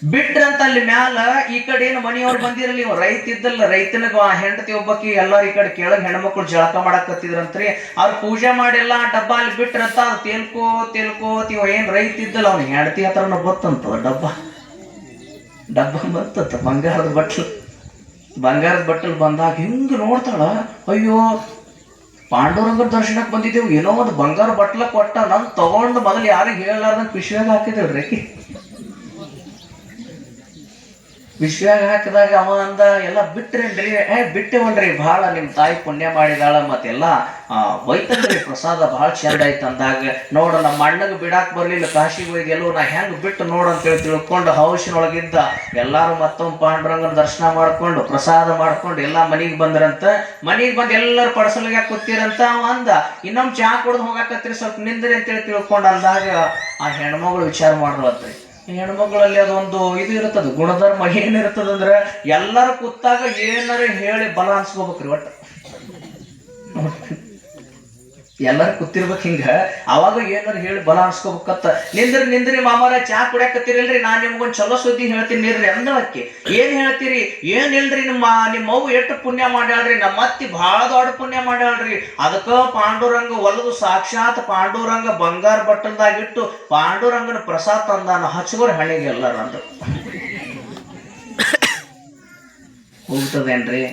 ಬಿಟ್ರಂತ ಅಲ್ಲಿ ಮ್ಯಾಲ. ಈ ಕಡೆ ಏನು ಮನೆಯವ್ರು ಬಂದಿರಲಿ, ರೈತ ಇದ್ದಲ್ಲ, ರೈತನಿಗ ಹೆಂಡತಿ ಒಬ್ಬಕಿ ಎಲ್ಲಾರು ಈ ಕಡೆ ಕೆಳಗ್ ಹೆಣ್ಮಕ್ಳು ಜಳಕ ಮಾಡಕತ್ತಿದ್ರಂತ್ರಿ. ಅವ್ರು ಪೂಜೆ ಮಾಡಿಲ್ಲ, ಡಬ್ಬ ಅಲ್ಲಿ ಬಿಟ್ರಂತ. ಅದು ತೇಲ್ಕೋತೀವ ಏನ್ ರೈತ ಇದ್ದಲ್ಲ ಅವ್ನ ಹೆಂಡತಿ ಹತ್ರನ ಬತ್ತಂತ ಡಬ್ಬ ಬರ್ತಂತ ಬಂಗಾರದ ಬಟ್ಟಲು ಬಂದಾಗ ಹಿಂಗ ನೋಡ್ತಾಳ, ಅಯ್ಯೋ ಪಾಂಡುರಂಗರ ದರ್ಶನಕ್ಕೆ ಬಂದಿದ್ದೇವು, ಏನೋ ಒಂದು ಬಂಗಾರ ಬಟ್ಲ ಕೊಟ್ಟ, ನನ್ ತಗೊಂಡು ಮೊದಲು ಯಾರಿಗೆ ಹೇಳಲಾರ್ದಂಗ ಪಿಶ್ವ್ಯಾಗ ಹಾಕಿದಳ್ರಿ. ವಿಶ್ವ್ಯಾಗ ಹಾಕಿದಾಗ ಅವ ಅಂದ, ಎಲ್ಲ ಬಿಟ್ರೇನ್ರಿ, ಬಿಟ್ಟೇವಲ್ರಿ, ಬಹಳ ನಿಮ್ ತಾಯಿ ಪುಣ್ಯ ಮಾಡಿದಾಳ, ಮತ್ತೆಲ್ಲ ಬೈತಲ್ರಿ, ಪ್ರಸಾದ ಬಹಳ ಚಂದ ಐತ್ ಅಂದಾಗ, ನೋಡ ನಮ್ಮ ಅಣ್ಣಗೆ ಬಿಡಾಕ್ ಬರ್ಲಿಲ್ಲ, ಕಾಶಿಗೆ ಹೋಗಿ ಎಲ್ಲೋ ನಾ ಹೆಂಗ್ ಬಿಟ್ಟು ನೋಡಂತೇಳಿ ತಿಳ್ಕೊಂಡು ಹೌಸಿನೊಳಗಿದ್ದ ಎಲ್ಲಾರು ಮತ್ತೊಂದು ಪಾಂಡುರಂಗನ ದರ್ಶನ ಮಾಡ್ಕೊಂಡು ಪ್ರಸಾದ ಮಾಡ್ಕೊಂಡು ಎಲ್ಲಾ ಮನಿಗ್ ಬಂದ್ರಂತ. ಮನಿಗ್ ಬಂದ್ ಎಲ್ಲರೂ ಪಡಸಲಿಗೆ ಕೂತಿರಂತ. ಅವ ಅಂದ, ಇನ್ನೊಮ್ಮೆ ಚಹಾ ಕುಡ್ದು ಹೋಗಾಕತ್ರಿ, ಸ್ವಲ್ಪ ನಿಂದ್ರಿ ಅಂತೇಳಿ ತಿಳ್ಕೊಂಡು ಅಂದಾಗ ಆ ಹೆಣ್ಮಗಳು ವಿಚಾರ ಮಾಡ್ರತ್ರಿ. ಹೆಣ್ಮಗಳಲ್ಲಿ ಅದೊಂದು ಇದು ಇರ್ತದ, ಗುಣಧರ್ಮ ಏನಿರ್ತದಂದ್ರೆ ಎಲ್ಲರೂ ಕೂತಾಗ ಏನಾರ ಹೇಳಿ ಬಲ ಅನ್ಸ್ಕೋಬೇಕ್ರಿ. ಒಟ್ಟು ಎಲ್ಲರೂ ಕೂತಿರ್ಬೇಕು ಹಿಂಗ. ಅವಾಗ ಏನಾರ ಹೇಳಿ ಬಲ ಅನ್ಸ್ಕೋಬೇಕತ್ತ. ನಿಂದ್ರಿ ಮಾಮಾರ ಚಾ ಕುಡಿಯಾಕತ್ತೀರಿಲ್ರಿ, ನಾನ್ ನಿಮ್ಗೊಂದ್ ಚಲೋ ಸುದ್ದಿ ಹೇಳ್ತೀನಿ ನೀರ್ರಿ ಅಂದಳಕ್ಕೆ. ಏನ್ ಹೇಳ್ತೀರಿ? ಏನ್ ಇಲ್ರಿ, ನಿಮ್ಮ ಅವ್ವ ಎಷ್ಟು ಪುಣ್ಯ ಮಾಡ್ಯಾಳ್ರಿ, ನಮ್ಮ ಅತ್ತಿ ಬಹಳ ದೊಡ್ಡ ಪುಣ್ಯ ಮಾಡ್ಯಾಳ್ರಿ, ಅದಕ್ಕ ಪಾಂಡುರಂಗ ಒಲದು ಸಾಕ್ಷಾತ್ ಪಾಂಡುರಂಗ ಬಂಗಾರ ಬಟ್ಟಲ್ದಾಗಿಟ್ಟು ಪಾಂಡುರಂಗನ ಪ್ರಸಾದ್ ತಂದಾನ, ಹಚ್ಕೋರ್ ಹಣಿಗೆ ಎಲ್ಲಾರ ಅಂದ್ರು. ಹೋಗ್ತದೇನ್ರಿ?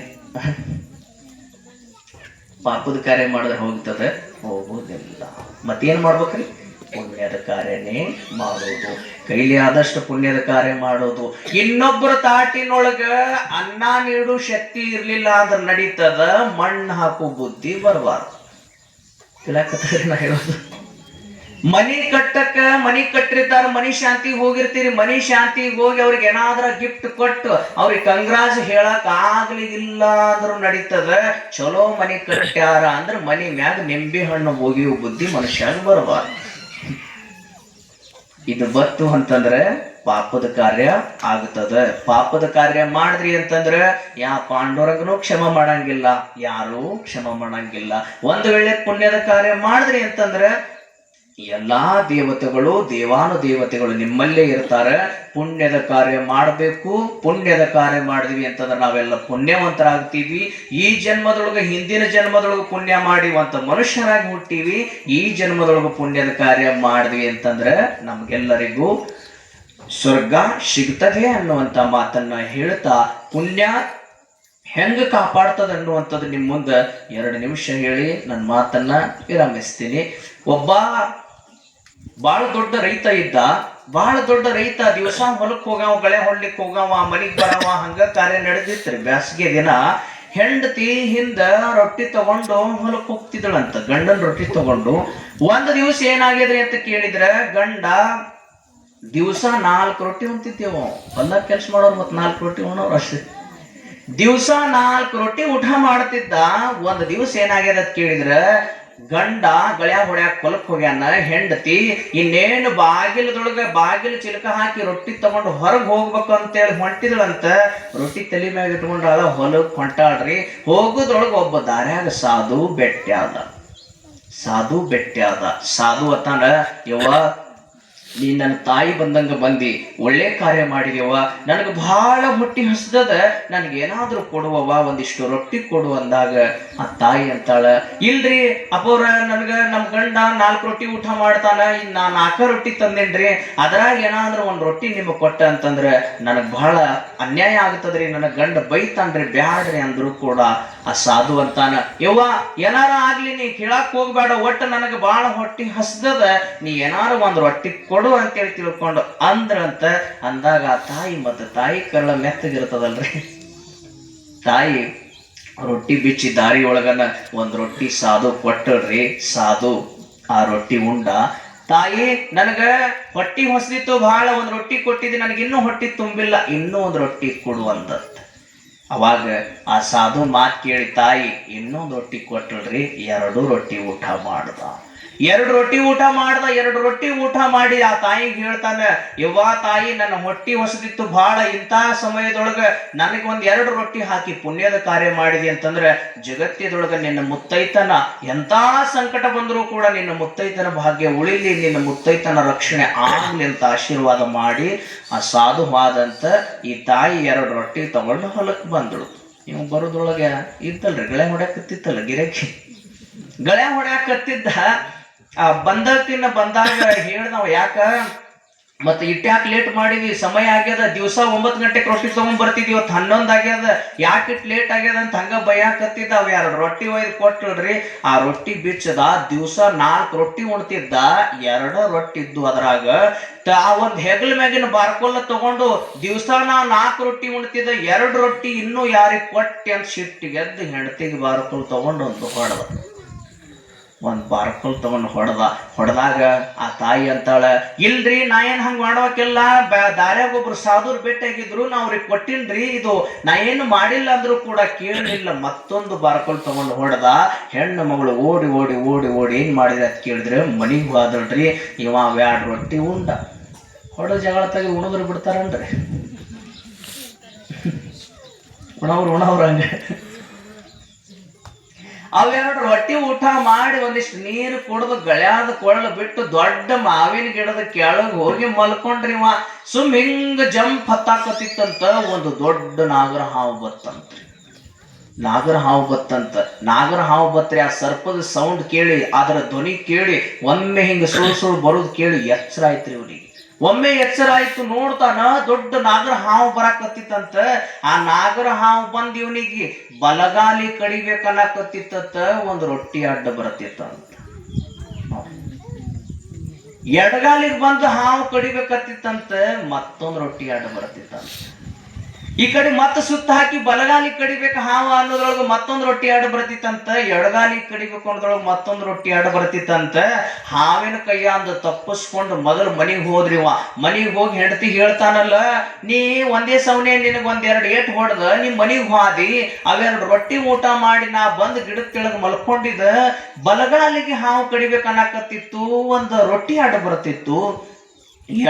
ಪಾಪದ ಕಾರ್ಯ ಮಾಡಿದ್ರೆ ಹೋಗ್ತದೆ? ಹೋಗುವುದಿಲ್ಲ. ಮತ್ತೇನ್ ಮಾಡ್ಬೇಕ್ರಿ? ಪುಣ್ಯದ ಕಾರ್ಯನೇ ಮಾಡೋದು, ಕೈಲಿ ಆದಷ್ಟು ಪುಣ್ಯದ ಕಾರ್ಯ ಮಾಡೋದು. ಇನ್ನೊಬ್ಬರ ತಾಟಿನೊಳಗ ಅನ್ನ ನೀಡು ಶಕ್ತಿ ಇರ್ಲಿಲ್ಲ ಅಂದ್ರೆ ನಡೀತದ, ಮಣ್ಣು ಹಾಕೋ ಬುದ್ಧಿ ಬರಬಾರ್ದು. ತಿಳಕತ್ತೀರಿ ನಾ ಹೇಳೋದು? ಮನಿ ಕಟ್ಟಿರ್ತಾರ, ಮನಿ ಶಾಂತಿಗೆ ಹೋಗಿರ್ತೀರಿ, ಮನಿ ಶಾಂತಿಗೆ ಹೋಗಿ ಅವ್ರಿಗೆ ಏನಾದ್ರ ಗಿಫ್ಟ್ ಕೊಟ್ಟು ಅವ್ರಿಗೆ ಕಂಗ್ರಾಜ್ ಹೇಳಕ್ ಆಗ್ಲಿಲ್ಲ ಅಂದ್ರೂ ನಡೀತದ. ಚಲೋ ಮನಿ ಕಟ್ಟ್ಯಾರ ಅಂದ್ರೆ ಮನಿ ಮ್ಯಾಗ ನಿಂಬೆ ಹಣ್ಣು ಹೋಗಿಯೋ ಬುದ್ಧಿ ಮನುಷ್ಯಾಗ ಬರಬಾರ್ದು. ಇದು ಬತ್ತು ಅಂತಂದ್ರೆ ಪಾಪದ ಕಾರ್ಯ ಆಗ್ತದ. ಪಾಪದ ಕಾರ್ಯ ಮಾಡಿದ್ರಿ ಅಂತಂದ್ರೆ ಪಾಂಡುರಂಗನೂ ಕ್ಷಮ ಮಾಡಂಗಿಲ್ಲ, ಯಾರೂ ಕ್ಷಮ ಮಾಡಂಗಿಲ್ಲ. ಒಂದು ವೇಳೆ ಪುಣ್ಯದ ಕಾರ್ಯ ಮಾಡಿದ್ರಿ ಅಂತಂದ್ರೆ ಎಲ್ಲಾ ದೇವತೆಗಳು, ದೇವಾನುದೇವತೆಗಳು ನಿಮ್ಮಲ್ಲೇ ಇರ್ತಾರೆ. ಪುಣ್ಯದ ಕಾರ್ಯ ಮಾಡಬೇಕು. ಪುಣ್ಯದ ಕಾರ್ಯ ಮಾಡಿದ್ವಿ ಅಂತಂದ್ರೆ ನಾವೆಲ್ಲ ಪುಣ್ಯವಂತರಾಗ್ತೀವಿ. ಈ ಜನ್ಮದೊಳಗೆ, ಹಿಂದಿನ ಜನ್ಮದೊಳಗೆ ಪುಣ್ಯ ಮಾಡಿವಂತ ಮನುಷ್ಯರಾಗಿ ಹುಟ್ಟಿವಿ. ಈ ಜನ್ಮದೊಳಗೆ ಪುಣ್ಯದ ಕಾರ್ಯ ಮಾಡಿದ್ವಿ ಅಂತಂದ್ರೆ ನಮ್ಗೆಲ್ಲರಿಗೂ ಸ್ವರ್ಗ ಸಿಗ್ತದೆ ಅನ್ನುವಂತ ಮಾತನ್ನ ಹೇಳ್ತಾ, ಪುಣ್ಯ ಹೆಂಗ ಕಾಪಾಡ್ತದ ಅನ್ನುವಂಥದ್ದು ನಿಮ್ ಮುಂದೆ 2 ನಿಮಿಷ ಹೇಳಿ ನನ್ನ ಮಾತನ್ನ ವಿರಾಮಿಸ್ತೀನಿ. ಒಬ್ಬ ಬಹಳ ದೊಡ್ಡ ರೈತ ಇದ್ದ. ಬಹಳ ದೊಡ್ಡ ರೈತ ದಿವಸ ಹೊಲಕ್ ಹೋಗಾವ, ಗಳೆ ಹೊಡ್ಲಿಕ್ಕೆ ಹೋಗಾವ, ಮನಿಗ್ ಬರಾವ, ಹಂಗ ಕಾರ್ಯ ನಡೆದಿತ್ರಿ. ಬ್ಯಾಸಿಗೆ ದಿನ ಹೆಂಡತಿ ಹಿಂದ ರೊಟ್ಟಿ ತಗೊಂಡು ಹೊಲಕ್ ಹೋಗ್ತಿದ್ದಳಂತ, ಗಂಡನ ರೊಟ್ಟಿ ತಗೊಂಡು. ಒಂದ್ ದಿವಸ ಏನಾಗಿದ್ರಿ ಅಂತ ಕೇಳಿದ್ರೆ, ಗಂಡ ದಿವಸ 4 ರೊಟ್ಟಿ ಉಣ್ತಿದ್ದೇವ. ಹೊಲ ಕೆಲ್ಸ ಮಾಡೋರು ಮತ್ 4 ರೊಟ್ಟಿ ಉಣ್ಣೋರು ಅಷ್ಟೇ. ದಿವಸ 4 ರೊಟ್ಟಿ ಊಟ ಮಾಡ್ತಿದ್ದ. ಒಂದ್ ದಿವಸ ಏನಾಗ್ಯದ ಅಂತ ಕೇಳಿದ್ರ, ಗಂಡ ಗಳ್ಯಾ ಹೊಡ್ಯಾಕ ಹೊಲಕ್ ಹೋಗ್ಯಾನ. ಹೆಂಡತಿ ಇನ್ನೇನು ಬಾಗಿಲು ಚಿಲಕ ಹಾಕಿ ರೊಟ್ಟಿ ತಗೊಂಡು ಹೊರಗೆ ಹೋಗ್ಬೇಕು ಅಂತೇಳಿ ಹೊಂಟಿದಳಂತ. ರೊಟ್ಟಿ ತಲೆ ಮ್ಯಾಗ ಇಟ್ಕೊಂಡಾಳ, ಹೊಲಕ್ ಹೊಂಟಾಳ್ರಿ. ಹೋಗುದ್ರೊಳಗ ಒಬ್ಬ ದಾರ್ಯಾಗ ಸಾಧು ಬೆಟ್ಟ ಆದ. ಸಾಧು ಅತ್ತಾನ, ಯವ್ವ ನೀ ನನ್ನ ತಾಯಿ ಬಂದಂಗ ಬಂದಿ, ಒಳ್ಳೆ ಕಾರ್ಯ ಮಾಡಿದೆವ, ನನಗೆ ಬಹಳ ಹೊಟ್ಟಿ ಹಸ್ದದ, ನನಗೇನಾದ್ರೂ ಕೊಡುವವ, ಒಂದಿಷ್ಟು ರೊಟ್ಟಿ ಕೊಡು ಅಂದಾಗ ಆ ತಾಯಿ ಅಂತಾಳ, ಇಲ್ರಿ ಅಪ್ಪವ್ರ, ನಮ್ ಗಂಡ 4 ರೊಟ್ಟಿ ಊಟ ಮಾಡ್ತಾನ, ನಾ 4 ರೊಟ್ಟಿ ತಂದೇನ್ರಿ, ಅದ್ರಾಗ ಏನಾದ್ರೂ 1 ರೊಟ್ಟಿ ನಿಮಗ್ ಕೊಟ್ಟ ಅಂತಂದ್ರ ನನಗ್ ಬಹಳ ಅನ್ಯಾಯ ಆಗ್ತದ್ರಿ, ನನಗ್ ಗಂಡ ಬೈತಾನ್ರಿ, ಬ್ಯಾಡ್ರಿ ಅಂದ್ರು ಕೂಡ ಆ ಸಾಧು ಅಂತಾನ, ಯವ್ವ ಏನಾರ ಆಗ್ಲಿ ನೀ ಕೇಳಕ್ ಹೋಗ್ಬೇಡ, ಒಟ್ಟು ನನಗೆ ಬಹಳ ಹೊಟ್ಟಿ ಹಸ್ದದ, ನೀ ಏನಾರ 1 ರೊಟ್ಟಿ ಕೊಡು ಅಂತೇಳಿ ತಿಳ್ಕೊಂಡು ಅಂದ್ರಂತ. ಅಂದಾಗ ಆ ತಾಯಿ, ಮತ್ತೆ ತಾಯಿ ಕರಳ ಮೆತ್ತಗಿರ್ತದಲ್ರಿ, ತಾಯಿ ರೊಟ್ಟಿ ಬಿಚ್ಚಿ ದಾರಿ ಒಳಗನ 1 ರೊಟ್ಟಿ ಸಾಧು ಕೊಟ್ಟಳ್ರಿ. ಸಾಧು ಆ ರೊಟ್ಟಿ ಉಂಡ. ತಾಯಿ ನನಗ ಹೊಟ್ಟಿ ಹೊಸದಿತ್ತು ಬಹಳ, 1 ರೊಟ್ಟಿ ಕೊಟ್ಟಿದ್ದಿ, ನನಗಿನ್ನೂ ಹೊಟ್ಟಿ ತುಂಬಿಲ್ಲ, ಇನ್ನೂ 1 ರೊಟ್ಟಿ ಕೊಡು ಅಂದ. ಅವಾಗ ಆ ಸಾಧು ಮಾತು ಕೇಳಿ ತಾಯಿ ಇನ್ನೊಂದು ರೊಟ್ಟಿ ಕೊಟ್ಟಳ್ರಿ. 2 ರೊಟ್ಟಿ ಊಟ ಮಾಡ್ದ. 2 ರೊಟ್ಟಿ ಊಟ ಮಾಡಿ ಆ ತಾಯಿಗೆ ಹೇಳ್ತಾನ, ಯವ್ವ ತಾಯಿ, ನನ್ನ ಹೊಟ್ಟಿ ಹೊಸದಿತ್ತು ಬಹಳ, ಇಂಥ ಸಮಯದೊಳಗ ನನಗೊಂದ್ 2 ರೊಟ್ಟಿ ಹಾಕಿ ಪುಣ್ಯದ ಕಾರ್ಯ ಮಾಡಿದಿ ಅಂತಂದ್ರೆ ಜಗತ್ತಿದೊಳಗ ನಿನ್ನ ಮುತ್ತೈತನ ಎಂತ ಸಂಕಟ ಬಂದರೂ ಕೂಡ ನಿನ್ನ ಮುತ್ತೈತನ ಭಾಗ್ಯ ಉಳಿಲಿ, ನಿನ್ನ ಮುತ್ತೈತನ ರಕ್ಷಣೆ ಆಗ್ಲಿ ಅಂತ ಆಶೀರ್ವಾದ ಮಾಡಿ ಆ ಸಾಧುವಾದಂತ ಈ ತಾಯಿ 2 ರೊಟ್ಟಿ ತಗೊಂಡು ಹೊಲಕ್ಕೆ ಬಂದಳು. ಇವ್ ಬರೋದ್ರೊಳಗೆ ಇತ್ತಲ್ರಿ, ಗಳೆ ಹೊಡ್ಯಾಕತ್ತಿತ್ತಲ್ಲ ಗಿರಕಿ, ಗಳೆ ಹೊಡ್ಯಾಕತ್ತಿದ್ದ. ಬಂದಾಗ ಹೇಳ್ದವ, ಯಾಕ ಮತ್ತೆ ಇಟ್ಯಾಕ್ ಲೇಟ್ ಮಾಡಿದ್ವಿ, ಸಮಯ ಆಗ್ಯದ, ದಿವಸ 9 ಗಂಟೆಗೆ ರೊಟ್ಟಿ ತಗೊಂಡ್ ಬರ್ತಿದ್ವಿ, ಇವತ್ತು 11 ಆಗ್ಯದ, ಯಾಕೆ ಇಟ್ ಲೇಟ್ ಆಗ್ಯದ ಅಂತ ಹಂಗ ಬೈಯಾಕತ್ತಿದ್ದ. 2 ರೊಟ್ಟಿ ಒಯ್ದು ಕೊಟ್ಟಳ್ರಿ. ಆ ರೊಟ್ಟಿ ಬಿಚ್ಚದ, ದಿವಸ 4 ರೊಟ್ಟಿ ಉಣ್ತಿದ್ದ, 2 ರೊಟ್ಟಿ ಇದ್ದು ಅದ್ರಾಗ. ಆ ಒಂದ್ ಹೆಗಲ ಮ್ಯಾಗಿನ ಬಾರ್ಕೊಲ್ಲ ತಗೊಂಡು ದಿವಸ ನಾ 4 ರೊಟ್ಟಿ ಉಣ್ತಿದ್ದ, 2 ರೊಟ್ಟಿ ಇನ್ನೂ ಯಾರಿಗೆ ಕೊಟ್ಟಿ ಅಂತ ಸಿಟ್ಟಿಗೆದ್ದು ಹೆಂಡತಿಗೆ ಬಾರ್ಕೊಲ್ ತಗೊಂಡು ಒಂದ್ ಬಾರ್ಕೊಲ್ ತಗೊಂಡು ಹೊಡೆದಾಗ ಆ ತಾಯಿ ಅಂತಾಳ, ಇಲ್ರಿ ನಾ ಏನ್ ಹಂಗ ಮಾಡೋಕೆಲ್ಲ, ದಾರ್ಯಾಗ ಒಬ್ರು ಸಾಧುರ್ ಭೇಟಿಯಾಗಿದ್ರು, ನಾ ಅವ್ರಿಗೆ ಕೊಟ್ಟಿನ್ರಿ, ಇದು ನಾ ಏನು ಮಾಡಿಲ್ಲ ಅಂದ್ರೂ ಕೂಡ ಕೇಳಲಿಲ್ಲ. ಮತ್ತೊಂದು ಬಾರ್ಕೊಲ್ ತಗೊಂಡು ಹೊಡೆದ. ಹೆಣ್ಣು ಮಗಳು ಓಡಿ ಓಡಿ ಓಡಿ ಓಡಿ ಏನ್ ಮಾಡಿದ್ರೆ ಅಂತ ಕೇಳಿದ್ರೆ ಮನಿಗ್ ಹೋದಳ್ರಿ. ಇವ 2 ರೊಟ್ಟಿ ಉಂಡ. ಹೊಡೆದ ಜಗಳ ತೆಗೆದು ಉಣದ್ರು ಬಿಡ್ತಾರನ್ರಿ, ಉಣವ್ರು ಹಂಗ. ಅವೆರಡು ರೊಟ್ಟಿ ಊಟ ಮಾಡಿ ಒಂದಿಷ್ಟು ನೀರು ಕುಡಿದು ಗಳ್ಯಾದ ಕೊಳ್ಳ ಬಿಟ್ಟು ದೊಡ್ಡ ಮಾವಿನ ಗಿಡದ ಕೆಳಗೆ ಹೋಗಿ ಮಲ್ಕೊಂಡ್ರಿ ಇವ ಹಿಂಗ ಜಂಪ್ ಹತ್ತಾಕತ್ತಿತ್ತಂತ ಒಂದು ದೊಡ್ಡ ನಾಗರ ಹಾವು ಬತ್ತಂತ್ರಿ. ನಾಗರ ಹಾವು ಬತ್ರಿ. ಆ ಸರ್ಪದ ಸೌಂಡ್ ಕೇಳಿ, ಅದರ ಧ್ವನಿ ಕೇಳಿ ಒಮ್ಮೆ ಹಿಂಗ ಸುಳ್ಳು ಬರೋದು ಕೇಳಿ ಎಚ್ಚರ ಆಯ್ತ್ರಿ ಇವನಿಗೆ. ಒಮ್ಮೆ ಎಚ್ಚರ ಆಯ್ತು, ನೋಡ್ತಾನ ದೊಡ್ಡ ನಾಗರ ಹಾವು ಬರಾಕತ್ತಿತ್ತಂತ. ಆ ನಾಗರ ಹಾವು ಬಂದ್ ಇವನಿಗೆ ಬಲಗಾಲಿ ಕಡಿಬೇಕನ್ನಕತ್ತಿತ್ತ. ಒಂದು ರೊಟ್ಟಿ ಅಡ್ಡ ಬರತ್ತಿತ್ತಂತ. ಎಡಗಾಲಿಗೆ ಬಂದು ಹಾವು ಕಡಿಬೇಕತ್ತಿತ್ತಂತ, ಮತ್ತೊಂದು ರೊಟ್ಟಿ ಅಡ್ಡ ಬರತ್ತಿತ್ತಂತ. ಈ ಕಡೆ ಮತ್ತೆ ಸುತ್ತ ಹಾಕಿ ಬಲಗಾಲಿ ಕಡಿಬೇಕು ಹಾವ ಅನ್ನೋದ್ರೊಳಗೆ ಮತ್ತೊಂದು ರೊಟ್ಟಿ ಅಡ್ಡ ಬರ್ತಿತ್ತಂತ. ಎಡಗಾಲಿ ಕಡಿಬೇಕು ಅನ್ನೋದ್ರೊಳಗೆ ಮತ್ತೊಂದು ರೊಟ್ಟಿ ಅಡ್ಡ ಬರ್ತಿತ್ತಂತ. ಹಾವಿನ ಕೈಯಾಂದ ತಪ್ಪಿಸ್ಕೊಂಡು ಮೊದಲು ಮನೆಗೆ ಹೋದ್ರಿವ. ಮನೆಗೆ ಹೋಗಿ ಹೆಂಡತಿ ಹೇಳ್ತಾನಲ್ಲ, ನೀ ಒಂದೇ ಸವನೆ ನಿನಗೆ ಒಂದೆರಡು ಏಟ್ ಹೊಡೆದ ನೀ ಮನೆಗೆ ಹೋದಿ, ಅವೆರಡು ರೊಟ್ಟಿ ಊಟ ಮಾಡಿ ನಾ ಬಂದು ಗಿಡದ ಕೆಳಗೆ ಮಲ್ಕೊಂಡಿದ್ದ, ಬಲಗಾಲಿಗೆ ಹಾವು ಕಡಿಬೇಕು ಅನ್ನಕತ್ತಿತ್ತು, ಒಂದು ರೊಟ್ಟಿ ಅಡ್ಡ ಬರ್ತಿತ್ತು.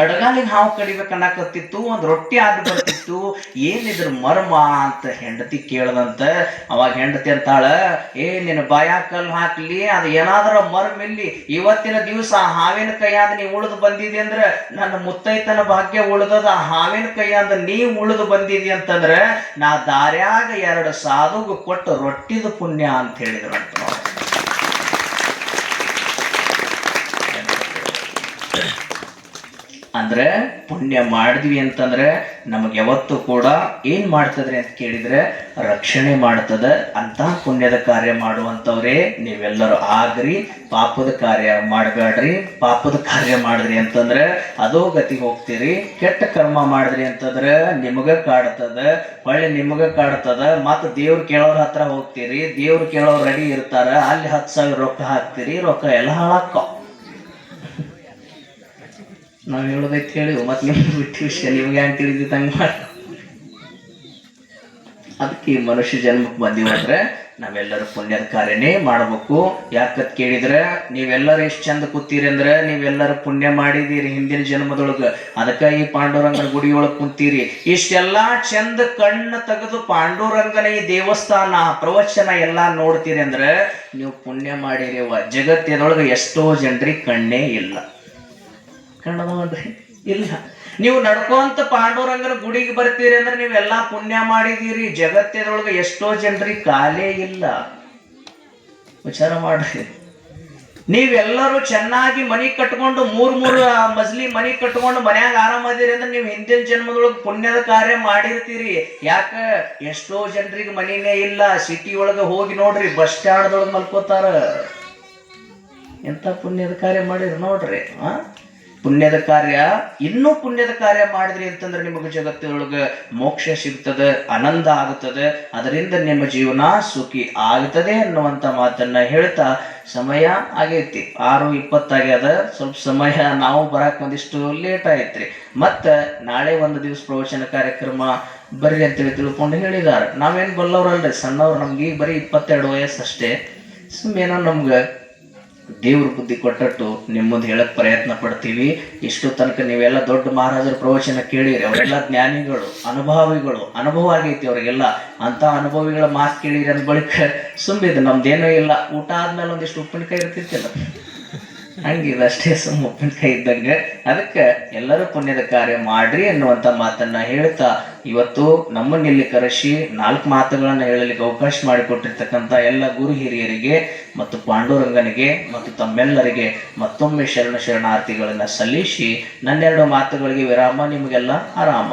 ಎಡಗಾಲಿಗೆ ಹಾವು ಕಡಿಬೇಕನ್ನಕತ್ತಿತ್ತು, ಒಂದು ರೊಟ್ಟಿ ಅಡ್ಡ ಬರ್ತಿತ್ತು, ಏನಿದ್ರ ಮರ್ಮ ಅಂತ ಹೆಂಡತಿ ಕೇಳದಂತ. ಅವಾಗ ಹೆಂಡತಿ ಅಂತಾಳ, ನಿನ್ನ ಬಾಯಾಗ ಕಲ್ಲು ಹಾಕ್ಲಿ, ಅದು ಏನಾದ್ರ ಮರ್ಮ ಇಲ್ಲಿ. ಇವತ್ತಿನ ದಿವಸ ಹಾವಿನ ಕೈಯಾದ ನೀ ಉಳಿದು ಬಂದಿದೆ ಅಂದ್ರೆ ನನ್ನ ಮುತ್ತೈತನ ಭಾಗ್ಯ ಉಳಿದದ. ಹಾವಿನ ಕೈಯಾದ ನೀ ಉಳಿದು ಬಂದಿದಿ ಅಂತಂದ್ರೆ ನಾ ದಾರ್ಯಾಗ 2 ಸಾಧುಗ ಕೊಟ್ಟು ರೊಟ್ಟಿದ ಪುಣ್ಯ ಅಂತ ಹೇಳಿದ್ರಂತ. ಅಂದ್ರೆ ಪುಣ್ಯ ಮಾಡಿದ್ವಿ ಅಂತಂದ್ರೆ ನಮಗೆ ಯಾವತ್ತೂ ಕೂಡ ಏನ್ ಮಾಡ್ತದ್ರಿ ಅಂತ ಕೇಳಿದ್ರೆ ರಕ್ಷಣೆ ಮಾಡ್ತದ. ಅಂತ ಪುಣ್ಯದ ಕಾರ್ಯ ಮಾಡುವಂತವ್ರೆ ನೀವೆಲ್ಲರೂ ಆಗ್ರಿ. ಪಾಪದ ಕಾರ್ಯ ಮಾಡಬೇಡ್ರಿ. ಪಾಪದ ಕಾರ್ಯ ಮಾಡಿದ್ರಿ ಅಂತಂದ್ರೆ ಅದೋ ಗತಿಗೆ ಹೋಗ್ತೀರಿ. ಕೆಟ್ಟ ಕರ್ಮ ಮಾಡಿದ್ರಿ ಅಂತಂದ್ರೆ ನಿಮಗ ಕಾಡ್ತದ, ಹೊಳ್ಳಿ ನಿಮಗ ಕಾಡ್ತದ. ಮತ್ತ ದೇವ್ರು ಕೇಳೋರ ಹತ್ರ ಹೋಗ್ತೀರಿ, ದೇವ್ರು ಕೇಳೋರು ರೆಡಿ ಇರ್ತಾರ, ಅಲ್ಲಿ 10,000 ರೊಕ್ಕ ಹಾಕ್ತೀರಿ, ರೊಕ್ಕ ಎಲ್ಲ ಹಾಳಾಕ್ಕವ. ನಾವ್ ಹೇಳೋದೈತಿ ಹೇಳಿ ಮತ್ತೆ ನಿಮ್ಗೆ ಬಿಟ್ಟು ವಿಷಯ ನಿಮ್ಗೆ ಹೆಂಗ್ ತಿಳಿದಿತ್ತು ಹಂಗ ಮಾಡಿ. ಅದಕ್ಕೆ ಈ ಮನುಷ್ಯ ಜನ್ಮಕ್ಕೆ ಬಂದಿವಂದ್ರೆ ನಾವೆಲ್ಲರೂ ಪುಣ್ಯದ ಕಾರ್ಯನೇ ಮಾಡ್ಬೇಕು. ಯಾಕತ್ ಕೇಳಿದ್ರೆ ನೀವೆಲ್ಲರೂ ಎಷ್ಟು ಚಂದ ಕೂತೀರಿ ಅಂದ್ರೆ ನೀವೆಲ್ಲರೂ ಪುಣ್ಯ ಮಾಡಿದೀರಿ ಹಿಂದಿನ ಜನ್ಮದೊಳಗ. ಅದಕ್ಕ ಈ ಪಾಂಡುರಂಗನ ಗುಡಿಯೊಳಗೆ ಕುಂತೀರಿ. ಇಷ್ಟೆಲ್ಲಾ ಚಂದ ಕಣ್ಣು ತೆಗೆದು ಪಾಂಡುರಂಗನ ಈ ದೇವಸ್ಥಾನ ಪ್ರವಚನ ಎಲ್ಲಾ ನೋಡ್ತೀರಿ ಅಂದ್ರೆ ನೀವು ಪುಣ್ಯ ಮಾಡಿರಿ. ಜಗತ್ತಿನೊಳಗೆ ಎಷ್ಟೋ ಜನರಿಗೆ ಕಣ್ಣೇ ಇಲ್ಲ. ಕಣ್ಣದವನ್ರಿ ಇಲ್ಲ. ನೀವು ನಡ್ಕೊಂತ ಪಾಂಡುರಂಗನ ಗುಡಿಗೆ ಬರ್ತೀರಿ ಅಂದ್ರೆ ನೀವೆಲ್ಲಾ ಪುಣ್ಯ ಮಾಡಿದೀರಿ. ಜಗತ್ತಿನೊಳಗೆ ಎಷ್ಟೋ ಜನರಿಗೆ ಕಾಲೇ ಇಲ್ಲ. ವಿಚಾರ ಮಾಡ್ರಿ. ನೀವೆಲ್ಲರೂ ಚೆನ್ನಾಗಿ ಮನಿ ಕಟ್ಕೊಂಡು 3 ಮಜ್ಲಿ ಮನಿ ಕಟ್ಕೊಂಡು ಮನ್ಯಾಗ ಆರಾಮದಿರಿ ಅಂದ್ರೆ ನೀವು ಹಿಂದಿನ ಜನ್ಮದೊಳಗೆ ಪುಣ್ಯದ ಕಾರ್ಯ ಮಾಡಿರ್ತೀರಿ. ಯಾಕ ಎಷ್ಟೋ ಜನರಿಗೆ ಮನಿನೇ ಇಲ್ಲ. ಸಿಟಿ ಒಳಗೆ ಹೋಗಿ ನೋಡ್ರಿ, ಬಸ್ ಸ್ಟ್ಯಾಂಡ್ದೊಳಗೆ ಮಲ್ಕೋತಾರ. ಎಂತ ಪುಣ್ಯದ ಕಾರ್ಯ ಮಾಡಿರಿ ನೋಡ್ರಿ. ಪುಣ್ಯದ ಕಾರ್ಯ, ಇನ್ನೂ ಪುಣ್ಯದ ಕಾರ್ಯ ಮಾಡಿದ್ರಿ ಅಂತಂದ್ರೆ ನಿಮಗೆ ಜಗತ್ತಿನೊಳಗೆ ಮೋಕ್ಷ ಸಿಗ್ತದೆ, ಆನಂದ ಆಗುತ್ತದೆ, ಅದರಿಂದ ನಿಮ್ಮ ಜೀವನ ಸುಖಿ ಆಗ್ತದೆ ಅನ್ನುವಂತ ಮಾತನ್ನ ಹೇಳ್ತಾ ಸಮಯ ಆಗೈತಿ 6:20 ಆಗ್ಯದ. ಸ್ವಲ್ಪ ಸಮಯ ನಾವು ಬರಾಕ್ ಒಂದಿಷ್ಟು ಲೇಟ್ ಆಯ್ತ್ರಿ. ಮತ್ತ ನಾಳೆ ಒಂದು ದಿವಸ ಪ್ರವಚನ ಕಾರ್ಯಕ್ರಮ ಬರ್ರಿ ಅಂತೇಳಿ ತಿಳ್ಕೊಂಡು ಹೇಳಿದಾರೆ. ನಾವೇನ್ ಬಲ್ಲವ್ರಲ್ರಿ, ಸಣ್ಣವ್ರು. ನಮ್ಗೆ ಈಗ ಬರೀ 22 ವಯಸ್ಸು ಅಷ್ಟೇ. ಸುಮ್ಮೇನೋ ನಮ್ಗೆ ದೇವ್ರ ಬುದ್ಧಿ ಕೊಟ್ಟಟ್ಟು ನಿಮ್ಮ ಮುಂದೆ ಹೇಳಕ್ ಪ್ರಯತ್ನ ಪಡ್ತೀವಿ. ಇಷ್ಟು ತನಕ ನೀವೆಲ್ಲ ದೊಡ್ಡ ಮಹಾರಾಜರ ಪ್ರವಚನ ಕೇಳಿರಿ. ಅವರೆಲ್ಲ ಜ್ಞಾನಿಗಳು, ಅನುಭವಿಗಳು, ಅನುಭವ ಆಗೈತಿ ಅವ್ರಿಗೆಲ್ಲ. ಅಂತ ಅನುಭವಿಗಳ ಮಾತು ಕೇಳಿರಿ ಅಂದ ಬಳಿಕ ಸುಮ್ಮಿದು ನಮ್ದೇನೋ ಇಲ್ಲ. ಊಟ ಆದ್ಮೇಲೆ ಒಂದಿಷ್ಟು ಉಪ್ಪಿನಕಾಯಿ ಇರ್ತಿರ್ತಿಲ್ಲ, ಹಂಗಿದ ಅಷ್ಟೇ ಸುಮ್ಮ ಉಪ್ಪಿನಕಾಯಿ ಇದ್ದಂಗೆ. ಅದಕ್ಕೆ ಎಲ್ಲರೂ ಪುಣ್ಯದ ಕಾರ್ಯ ಮಾಡ್ರಿ ಅನ್ನುವಂಥ ಮಾತನ್ನ ಹೇಳ್ತಾ ಇವತ್ತು ನಮ್ಮನ್ನಿಲ್ಲಿ ಕರೆಸಿ 4 ಮಾತುಗಳನ್ನು ಹೇಳಲಿಕ್ಕೆ ಅವಕಾಶ ಮಾಡಿಕೊಟ್ಟಿರ್ತಕ್ಕಂಥ ಎಲ್ಲ ಗುರು ಹಿರಿಯರಿಗೆ ಮತ್ತು ಪಾಂಡುರಂಗನಿಗೆ ಮತ್ತು ತಮ್ಮೆಲ್ಲರಿಗೆ ಮತ್ತೊಮ್ಮೆ ಶರಣಾರ್ಥಿಗಳನ್ನ ಸಲ್ಲಿಸಿ 2 ಮಾತುಗಳಿಗೆ ವಿರಾಮ. ನಿಮಗೆಲ್ಲ ಆರಾಮ.